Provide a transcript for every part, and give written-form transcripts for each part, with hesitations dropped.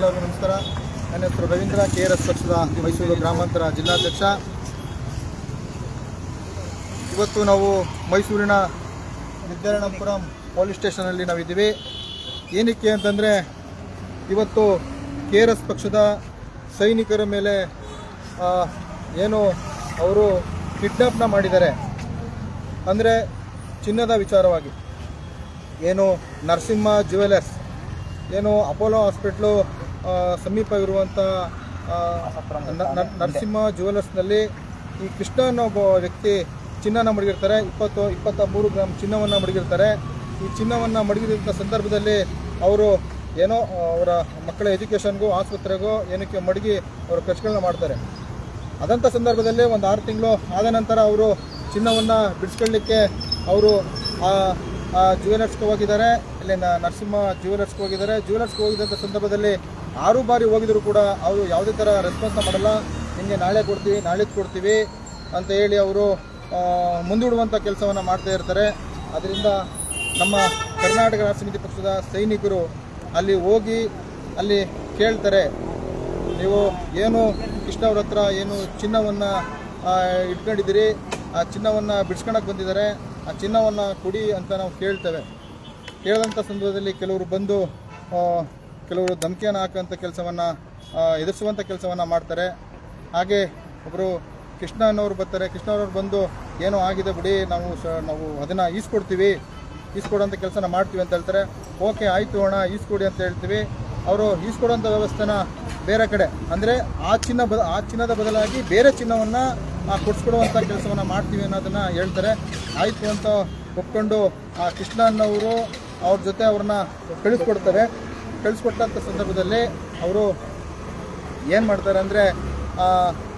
ಎಲ್ಲರಿಗೂ ನಮಸ್ಕಾರ. ನನ್ನ ಹೆಸರು ರವೀಂದ್ರ, KRS ಪಕ್ಷದ ಮೈಸೂರು ಗ್ರಾಮಾಂತರ ಜಿಲ್ಲಾಧ್ಯಕ್ಷ. ಇವತ್ತು ನಾವು ಮೈಸೂರಿನ ವಿದ್ಯಾರಣ್ಯಪುರಂ ಪೊಲೀಸ್ ಸ್ಟೇಷನಲ್ಲಿ ನಾವಿದ್ದೀವಿ. ಏನಕ್ಕೆ ಅಂತಂದರೆ ಇವತ್ತು KRS ಪಕ್ಷದ ಸೈನಿಕರ ಮೇಲೆ ಏನು ಅವರು ಕಿಡ್ನಾಪ್ನ ಮಾಡಿದ್ದಾರೆ ಅಂದರೆ ಚಿನ್ನದ ವಿಚಾರವಾಗಿ. ಏನು ನರಸಿಂಹ ಜ್ಯುವೆಲರ್ಸ್, ಏನು ಅಪೋಲೋ ಹಾಸ್ಪಿಟ್ಲು ಸಮೀಪ ಇರುವಂಥ ನರಸಿಂಹ ಜ್ಯುವೆಲರ್ಸ್ನಲ್ಲಿ ಈ ಕೃಷ್ಣ ಅನ್ನೋ ಒಬ್ಬ ವ್ಯಕ್ತಿ ಚಿನ್ನನ ಮಡಗಿರ್ತಾರೆ. 23 ಗ್ರಾಮ್ ಚಿನ್ನವನ್ನು ಮಡಗಿರ್ತಾರೆ. ಈ ಚಿನ್ನವನ್ನು ಮಡಗಿದಂಥ ಸಂದರ್ಭದಲ್ಲಿ ಅವರು ಏನೋ ಅವರ ಮಕ್ಕಳ ಎಜುಕೇಷನ್ಗೂ ಆಸ್ಪತ್ರೆಗೂ ಏನಕ್ಕೆ ಮಡಗಿ ಅವರು ಖರ್ಚುಗಳನ್ನ ಮಾಡ್ತಾರೆ. ಅದಂಥ ಸಂದರ್ಭದಲ್ಲಿ ಒಂದು 6 ತಿಂಗಳು ಆದ ನಂತರ ಅವರು ಚಿನ್ನವನ್ನು ಬಿಡಿಸ್ಕೊಳ್ಳಿಕ್ಕೆ ಅವರು ಜ್ಯುವೆಲರ್ಸ್ಗೆ ಹೋಗಿದ್ದಾರೆ. ಇಲ್ಲಿ ನರಸಿಂಹ ಜ್ಯುವೆಲರ್ಸ್ಗೆ ಹೋಗಿದ್ದಾರೆ. ಜ್ಯುವೆಲರ್ಸ್ಗೆ ಹೋಗಿದ್ದಂಥ ಸಂದರ್ಭದಲ್ಲಿ 6 ಬಾರಿ ಹೋಗಿದ್ರು ಕೂಡ ಅವರು ಯಾವುದೇ ಥರ ರೆಸ್ಪಾನ್ಸ್ನ ಮಾಡಲ್ಲ. ನಿಮಗೆ ನಾಳೆ ಕೊಡ್ತೀವಿ, ನಾಳಿದ್ದು ಕೊಡ್ತೀವಿ ಅಂತ ಹೇಳಿ ಅವರು ಮುಂದೂಡುವಂಥ ಕೆಲಸವನ್ನು ಮಾಡ್ತಾ ಇರ್ತಾರೆ. ಅದರಿಂದ ನಮ್ಮ ಕರ್ನಾಟಕ ರಾಷ್ಟ್ರ ಸಮಿತಿ ಪಕ್ಷದ ಸೈನಿಕರು ಅಲ್ಲಿ ಹೋಗಿ ಅಲ್ಲಿ ಕೇಳ್ತಾರೆ, ನೀವು ಏನು ಕೃಷ್ಣ ಅವ್ರ ಹತ್ರ ಏನು ಚಿನ್ನವನ್ನು ಇಟ್ಕೊಂಡಿದ್ದೀರಿ, ಆ ಚಿನ್ನವನ್ನು ಬಿಡಿಸ್ಕೊಳಕ್ಕೆ ಬಂದಿದ್ದಾರೆ, ಆ ಚಿನ್ನವನ್ನು ಕೊಡಿ ಅಂತ ನಾವು ಕೇಳ್ತೇವೆ. ಕೇಳಿದಂಥ ಸಂದರ್ಭದಲ್ಲಿ ಕೆಲವರು ಬಂದು ಕೆಲವರು ಧಮಕಿಯನ್ನು ಹಾಕುವಂಥ ಕೆಲಸವನ್ನು ಎದುರಿಸುವಂಥ ಕೆಲಸವನ್ನು ಮಾಡ್ತಾರೆ. ಹಾಗೆ ಒಬ್ಬರು ಕೃಷ್ಣ ಅನ್ನೋರು ಬರ್ತಾರೆ. ಕೃಷ್ಣ ಅವ್ರವ್ರು ಬಂದು ಏನೋ ಆಗಿದೆ ಬಿಡಿ, ನಾವು ಅದನ್ನು ಈಸ್ಕೊಡೋಂಥ ಕೆಲಸನ ಮಾಡ್ತೀವಿ ಅಂತ ಹೇಳ್ತಾರೆ. ಓಕೆ ಆಯಿತು ಅಣ್ಣ, ಈಸ್ಕೊಡಿ ಅಂತ ಹೇಳ್ತೀವಿ. ಅವರು ಈಸ್ಕೊಡೋಂಥ ವ್ಯವಸ್ಥೆನ ಬೇರೆ ಕಡೆ ಅಂದರೆ ಆ ಚಿನ್ನದ ಬದಲಾಗಿ ಬೇರೆ ಚಿನ್ನವನ್ನು ಕೊಡಿಸ್ಕೊಡುವಂಥ ಕೆಲಸವನ್ನು ಮಾಡ್ತೀವಿ ಅನ್ನೋದನ್ನು ಹೇಳ್ತಾರೆ. ಆಯಿತು ಅಂತ ಒಪ್ಕೊಂಡು ಆ ಕೃಷ್ಣ ಅನ್ನೋರು ಅವ್ರ ಜೊತೆ ಅವ್ರನ್ನ ಕಳಿಸ್ಕೊಡ್ತಾರೆ. ಕಳಿಸ್ಕೊಟ್ಟಂಥ ಸಂದರ್ಭದಲ್ಲಿ ಅವರು ಏನು ಮಾಡ್ತಾರೆ ಅಂದರೆ,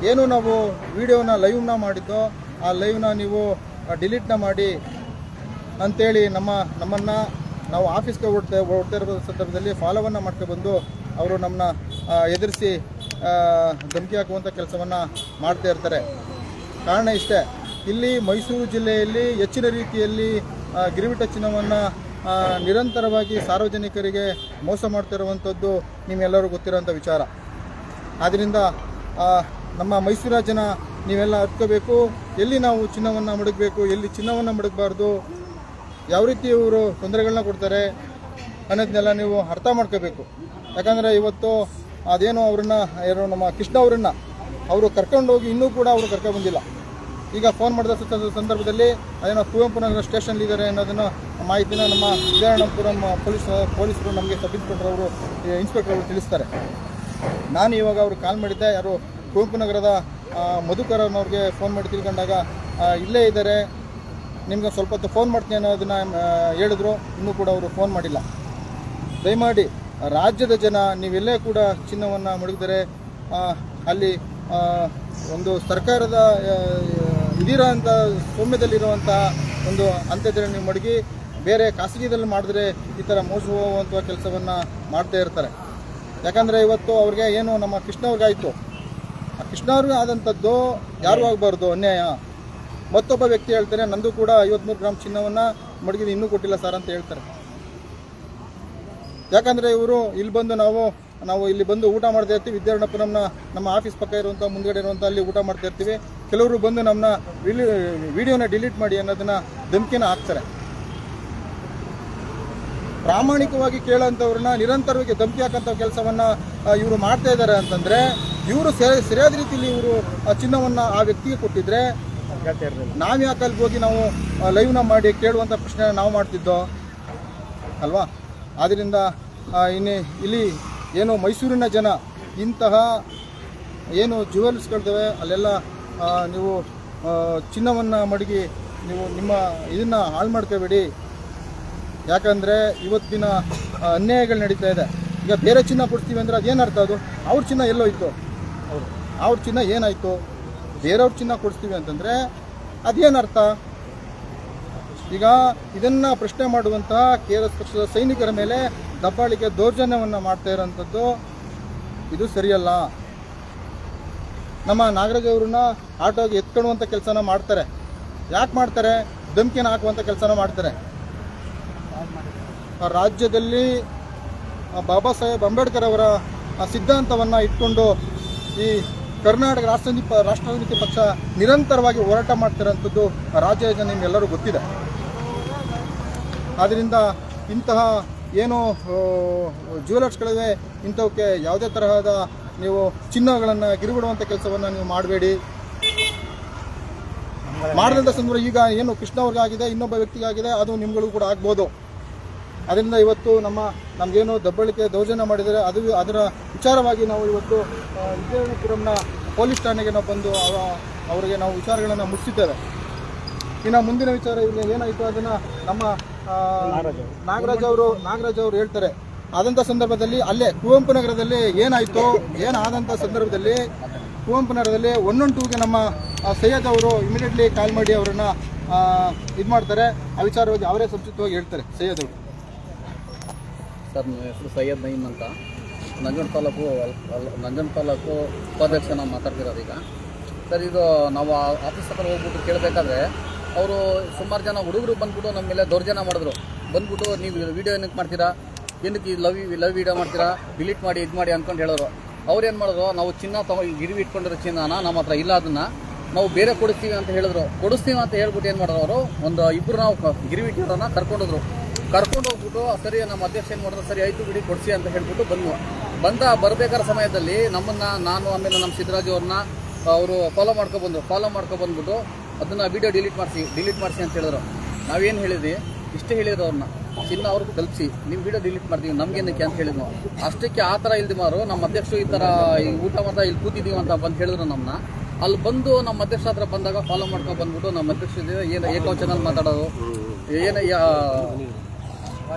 ಏನು ನಾವು ವಿಡಿಯೋನ ಲೈವ್ನ ಮಾಡಿದ್ದೋ ಆ ಲೈವ್ನ ನೀವು ಡಿಲೀಟ್ನ ಮಾಡಿ ಅಂಥೇಳಿ ನಮ್ಮನ್ನು ನಾವು ಆಫೀಸ್ಗೆ ಓಡ್ತಾ ಇರೋ ಸಂದರ್ಭದಲ್ಲಿ ಫಾಲೋವನ್ನು ಮಾಡ್ಕೊಬಂದು ಅವರು ನಮ್ಮನ್ನ ಎದುರಿಸಿ ಧಮಕಿ ಹಾಕುವಂಥ ಕೆಲಸವನ್ನು ಮಾಡ್ತಾ ಇರ್ತಾರೆ. ಕಾರಣ ಇಷ್ಟೇ, ಇಲ್ಲಿ ಮೈಸೂರು ಜಿಲ್ಲೆಯಲ್ಲಿ ಹೆಚ್ಚಿನ ರೀತಿಯಲ್ಲಿ ಗಿರಿವಿಟ ಚಿನ್ನವನ್ನು ನಿರಂತರವಾಗಿ ಸಾರ್ವಜನಿಕರಿಗೆ ಮೋಸ ಮಾಡ್ತಿರುವಂಥದ್ದು ನಿಮ್ಮೆಲ್ಲರೂ ಗೊತ್ತಿರೋಂಥ ವಿಚಾರ. ಆದ್ದರಿಂದ ನಮ್ಮ ಮೈಸೂರಿನ ಜನ ನೀವೆಲ್ಲ ಅರ್ತ್ಕೋಬೇಕು, ಎಲ್ಲಿ ನಾವು ಚಿನ್ನವನ್ನು ಮಡಗಬೇಕು, ಎಲ್ಲಿ ಚಿನ್ನವನ್ನು ಮಡಗಬಾರ್ದು, ಯಾವ ರೀತಿ ಇವರು ತೊಂದರೆಗಳನ್ನ ಕೊಡ್ತಾರೆ ಅನ್ನೋದನ್ನೆಲ್ಲ ನೀವು ಅರ್ಥ ಮಾಡ್ಕೋಬೇಕು. ಯಾಕಂದರೆ ಇವತ್ತು ಅದೇನೋ ನಮ್ಮ ಕೃಷ್ಣ ಅವರನ್ನು ಅವರು ಕರ್ಕೊಂಡೋಗಿ ಇನ್ನೂ ಕೂಡ ಅವರು ಕರ್ಕೊಂಡ್ಬಂದಿಲ್ಲ. ಈಗ ಫೋನ್ ಮಾಡಿದ ಸಂದರ್ಭದಲ್ಲಿ ಅದೇನೋ ಕುವೆಂಪು ನಗರ ಸ್ಟೇಷನ್ಲಿದ್ದಾರೆ ಅನ್ನೋದನ್ನು ಮಾಹಿತಿನ ನಮ್ಮ ವಿದ್ಯಾರಣ್ಯಪುರಂ ಪೊಲೀಸರು ನಮಗೆ ಸಬ್ ಇನ್ಸ್ಪೆಕ್ಟರ್ ಅವರು ತಿಳಿಸ್ತಾರೆ. ನಾನು ಇವಾಗ ಅವ್ರಿಗೆ ಕಾಲ್ ಮಾಡಿದ್ದೆ, ಯಾರು ಕುವೆಂಪು ನಗರದ ಮಧುಕರ್ ಅವ್ರಿಗೆ ಫೋನ್ ಮಾಡಿ ತಿಳ್ಕೊಂಡಾಗ ಇಲ್ಲೇ ಇದ್ದಾರೆ, ನಿಮ್ಗೆ ಸ್ವಲ್ಪ ಹೊತ್ತು ಫೋನ್ ಮಾಡ್ತೀನಿ ಅನ್ನೋದನ್ನು ಹೇಳಿದ್ರು. ಇನ್ನೂ ಕೂಡ ಅವರು ಫೋನ್ ಮಾಡಿಲ್ಲ. ದಯಮಾಡಿ ರಾಜ್ಯದ ಜನ ನೀವೆಲ್ಲೇ ಕೂಡ ಚಿನ್ನವನ್ನು ಮಡಗಿದರೆ ಅಲ್ಲಿ ಒಂದು ಸರ್ಕಾರದ ಇದೀರೋ ಅಂಥ ಸೌಮ್ಯದಲ್ಲಿರುವಂಥ ಒಂದು ಅಂತ್ಯದಲ್ಲಿ ನೀವು ಮಡಗಿ ಬೇರೆ ಖಾಸಗಿದಲ್ಲಿ ಮಾಡಿದ್ರೆ ಈ ಥರ ಮೋಸ ಹೋಗುವಂಥ ಕೆಲಸವನ್ನು ಮಾಡ್ತಾ ಇರ್ತಾರೆ. ಯಾಕಂದರೆ ಇವತ್ತು ಅವ್ರಿಗೆ ಏನು ನಮ್ಮ ಕೃಷ್ಣವ್ರಿಗಾಯಿತು, ಆ ಕೃಷ್ಣವ್ರಿಗೆ ಆದಂಥದ್ದು ಯಾರೂ ಆಗಬಾರ್ದು ಅನ್ಯಾಯ. ಮತ್ತೊಬ್ಬ ವ್ಯಕ್ತಿ ಹೇಳ್ತಾರೆ, ನಂದು ಕೂಡ 53 ಗ್ರಾಮ್ ಚಿನ್ನವನ್ನು ಮಡಗಿದ್ದು ಇನ್ನೂ ಕೊಟ್ಟಿಲ್ಲ ಸರ್ ಅಂತ ಹೇಳ್ತಾರೆ. ಯಾಕಂದರೆ ಇವರು ಇಲ್ಲಿ ಬಂದು ನಾವು ಇಲ್ಲಿ ಬಂದು ಊಟ ಮಾಡ್ತಾ ಇರ್ತೀವಿ. ವಿದ್ಯಾರಣ್ಯಪುರಂನ ನಮ್ಮ ಆಫೀಸ್ ಪಕ್ಕ ಇರುವಂಥ ಮುಂದ್ಗಡೆ ಇರುವಂಥ ಅಲ್ಲಿ ಊಟ ಮಾಡ್ತಾ ಇರ್ತೀವಿ. ಕೆಲವರು ಬಂದು ನಮ್ಮನ್ನ ವಿಡಿಯೋನ ಡಿಲೀಟ್ ಮಾಡಿ ಅನ್ನೋದನ್ನು ಧಮಕಿನ ಹಾಕ್ತಾರೆ. ಪ್ರಾಮಾಣಿಕವಾಗಿ ಕೇಳೋಂಥವ್ರನ್ನ ನಿರಂತರವಾಗಿ ಧಮಕಿ ಹಾಕೋಂಥ ಕೆಲಸವನ್ನು ಇವರು ಮಾಡ್ತಾ ಇದ್ದಾರೆ ಅಂತಂದರೆ, ಇವರು ಸರಿಯಾದ ರೀತಿಯಲ್ಲಿ ಇವರು ಆ ಚಿನ್ನವನ್ನು ಆ ವ್ಯಕ್ತಿಗೆ ಕೊಟ್ಟಿದ್ರೆ ನಾವು ಯಾಕೆ ಅಲ್ಲಿ ಹೋಗಿ ನಾವು ಲೈವ್ನ ಮಾಡಿ ಕೇಳುವಂಥ ಪ್ರಶ್ನೆ ನಾವು ಮಾಡ್ತಿದ್ದೋ ಅಲ್ವಾ? ಆದ್ದರಿಂದ ಇಲ್ಲಿ ಏನು ಮೈಸೂರಿನ ಜನ ಇಂತಹ ಏನು ಜ್ಯುವೆಲ್ಸ್ಗಳಿದ್ದಾವೆ ಅಲ್ಲೆಲ್ಲ ನೀವು ಚಿನ್ನವನ್ನು ಮಡಗಿ ನೀವು ನಿಮ್ಮ ಇದನ್ನು ಹಾಳು ಮಾಡ್ಕೋಬೇಡಿ. ಯಾಕಂದರೆ ಇವತ್ತಿನ ಅನ್ಯಾಯಗಳು ನಡೀತಾ ಇದೆ. ಈಗ ಬೇರೆ ಚಿನ್ನ ಕೊಡ್ತೀವಿ ಅಂದರೆ ಅದೇನು ಅರ್ಥ? ಅದು ಅವ್ರ ಚಿನ್ನ ಎಲ್ಲೋಯ್ತು? ಅವ್ರ ಚಿನ್ನ ಏನಾಯಿತು? ಬೇರೆಯವ್ರ ಚಿನ್ನ ಕೊಡಿಸ್ತೀವಿ ಅಂತಂದರೆ ಅದೇನು ಅರ್ಥ? ಈಗ ಇದನ್ನು ಪ್ರಶ್ನೆ ಮಾಡುವಂಥ KRS ಪಕ್ಷದ ಸೈನಿಕರ ಮೇಲೆ ದಬ್ಬಾಳಿಕೆ ದೌರ್ಜನ್ಯವನ್ನು ಮಾಡ್ತಾ ಇರೋಂಥದ್ದು ಇದು ಸರಿಯಲ್ಲ. ನಮ್ಮ ನಾಗರಾಜ್ ಅವ್ರನ್ನ ಆಟೋಗೆ ಎತ್ಕೊಳ್ಳುವಂಥ ಕೆಲಸನ ಮಾಡ್ತಾರೆ. ಯಾಕೆ ಮಾಡ್ತಾರೆ? ಧಮಕಿನ ಹಾಕುವಂಥ ಕೆಲಸನ ಮಾಡ್ತಾರೆ. ರಾಜ್ಯದಲ್ಲಿ ಬಾಬಾ ಸಾಹೇಬ್ ಅಂಬೇಡ್ಕರ್ ಅವರ ಸಿದ್ಧಾಂತವನ್ನು ಇಟ್ಕೊಂಡು ಈ ಕರ್ನಾಟಕ ರಾಷ್ಟ್ರಸಮಿತಿ ಪಕ್ಷ ನಿರಂತರವಾಗಿ ಹೋರಾಟ ಮಾಡ್ತಿರೋಂಥದ್ದು ರಾಜ್ಯ ನಿಮಗೆಲ್ಲರೂ ಗೊತ್ತಿದೆ. ಆದ್ದರಿಂದ ಇಂತಹ ಏನು ಜ್ಯುವೆಲರ್ಸ್ಗಳಿವೆ, ಇಂಥವಕ್ಕೆ ಯಾವುದೇ ತರಹದ ನೀವು ಚಿನ್ನಗಳನ್ನು ಗಿರಿಬಿಡುವಂಥ ಕೆಲಸವನ್ನು ನೀವು ಮಾಡಬೇಡಿ. ಮಾಡಿದಂಥ ಸಂದರ್ಭ ಈಗ ಏನು ಕೃಷ್ಣ ಅವ್ರಿಗಾಗಿದೆ, ಇನ್ನೊಬ್ಬ ವ್ಯಕ್ತಿಗಾಗಿದೆ, ಅದು ನಿಮ್ಗಳಿಗೂ ಕೂಡ ಆಗ್ಬೋದು. ಅದರಿಂದ ಇವತ್ತು ನಮಗೇನು ದಬ್ಬಳಿಕೆ ದೌರ್ಜನ್ಯ ಮಾಡಿದರೆ ಅದರ ವಿಚಾರವಾಗಿ ನಾವು ಇವತ್ತು ವಿಜಯಪುರಂನ ಪೊಲೀಸ್ ಠಾಣೆಗೆ ನಾವು ಬಂದು ಅವರಿಗೆ ನಾವು ವಿಚಾರಗಳನ್ನು ಮುಟ್ಟಿಸಿದ್ದೇವೆ. ಇನ್ನು ಮುಂದಿನ ವಿಚಾರ ಇಲ್ಲಿ ಏನಾಯಿತು ಅದನ್ನು ನಮ್ಮ ನಾಗರಾಜ್ ಅವರು ಹೇಳ್ತಾರೆ. ಆದಂಥ ಸಂದರ್ಭದಲ್ಲಿ ಅಲ್ಲೇ ಕುವೆಂಪು ನಗರದಲ್ಲಿ ಏನಾದಂಥ ಸಂದರ್ಭದಲ್ಲಿ ಕುವೆಂಪು ನಗರದಲ್ಲಿ 112ಗೆ ನಮ್ಮ ಸೈಯದ್ ಅವರು ಇಮಿಡಿಯೇಟ್ಲಿ ಕಾಲ್ ಮಾಡಿ ಅವರನ್ನು ಇದು ಮಾಡ್ತಾರೆ. ಆ ವಿಚಾರವಾಗಿ ಅವರೇ ಸಂಕ್ಷಿಪ್ತವಾಗಿ ಹೇಳ್ತಾರೆ. ಸೈಯದ್ ಅವರು. ಸರ್, ನನ್ನ ಹೆಸರು ಸೈಯದ್ ನಯೀಮ್ ಅಂತ, ನಂಜನ ತಾಲೂಕು ಉಪಾಧ್ಯಕ್ಷ ನಾವು ಮಾತಾಡ್ತಿರೋದು ಈಗ. ಸರ್, ಇದು ನಾವು ಆಫೀಸ್ ಹತ್ರ ಹೋಗ್ಬಿಟ್ಟು ಕೇಳಬೇಕಾದ್ರೆ ಅವರು ಸುಮಾರು ಜನ ಹುಡುಗರು ಬಂದ್ಬಿಟ್ಟು ನಮ್ಮ ಮೇಲೆ ದೌರ್ಜನ್ಯ ಮಾಡಿದ್ರು. ಬಂದ್ಬಿಟ್ಟು ನೀವು ವೀಡಿಯೋ ಏನಕ್ಕೆ ಮಾಡ್ತೀರಾ, ಏನಕ್ಕೆ ಲವ್ ವೀಡಿಯೋ ಮಾಡ್ತೀರಾ, ಡಿಲೀಟ್ ಮಾಡಿ ಇದು ಮಾಡಿ ಅಂದ್ಕೊಂಡು ಹೇಳೋರು. ಅವ್ರೇನು ಮಾಡಿದ್ರು, ನಾವು ಚಿನ್ನ ಗಿರಿವಿ ಇಟ್ಕೊಂಡಿರೋ ಚಿನ್ನನ ನಮ್ಮ ಹತ್ರ ಇಲ್ಲ, ಅದನ್ನು ನಾವು ಬೇರೆ ಕೊಡಿಸ್ತೀವಿ ಅಂತ ಹೇಳಿದ್ರು. ಕೊಡಿಸ್ತೀವಿ ಅಂತ ಹೇಳ್ಬಿಟ್ಟು ಏನು ಮಾಡಿದ್ರು, ಅವರು ಇಬ್ಬರು ನಾವು ಗಿರಿವಿ ಇಟ್ಟಿರೋನ ಕರ್ಕೊಂಡು ಹೋಗ್ಬಿಟ್ಟು ಸರಿ ನಮ್ಮ ಅಧ್ಯಕ್ಷ ಏನು ಮಾಡಿದ್ರು, ಸರಿ ಆಯಿತು ಬಿಡಿ ಕೊಡಿಸಿ ಅಂತ ಹೇಳ್ಬಿಟ್ಟು ಬರಬೇಕಾದ ಸಮಯದಲ್ಲಿ ನಾನು ಆಮೇಲೆ ನಮ್ಮ ಸಿದ್ದರಾಜು ಅವ್ರನ್ನ ಅವರು ಫಾಲೋ ಮಾಡ್ಕೊಬಂದ್ಬಿಟ್ಟು ಅದನ್ನು ವೀಡಿಯೋ ಡಿಲೀಟ್ ಮಾಡಿಸಿ ಅಂತ ಹೇಳಿದ್ರು. ನಾವೇನು ಹೇಳಿದ್ವಿ, ಇಷ್ಟೇ ಹೇಳಿದ್ರು ಅವ್ರನ್ನ, ಚಿನ್ನ ಅವ್ರಿಗೆ ತಲುಪಿಸಿ, ನೀವು ವೀಡಿಯೋ ಡಿಲೀಟ್ ಮಾಡ್ತೀವಿ ನಮ್ಗೇನಕ್ಕೆ ಅಂತ ಹೇಳಿದ್ವಿ. ಅಷ್ಟಕ್ಕೆ ಆ ಥರ ಇಲ್ದಿ ಮಾರು ನಮ್ಮ ಅಧ್ಯಕ್ಷರು ಈ ಥರ ಊಟ ಮಾಡ್ತಾ ಇಲ್ಲಿ ಕೂತಿದ್ದೀವಿ ಅಂತ ಬಂದು ಹೇಳಿದ್ರು. ನಮ್ಮನ್ನ ಅಲ್ಲಿ ಬಂದು ನಮ್ಮ ಅಧ್ಯಕ್ಷ ಹತ್ರ ಬಂದಾಗ ಫಾಲೋ ಬಂದ್ಬಿಟ್ಟು ನಮ್ಮ ಅಧ್ಯಕ್ಷ ಏನು ಏಕವಚನಲ್ಲಿ ಮಾತಾಡೋದು,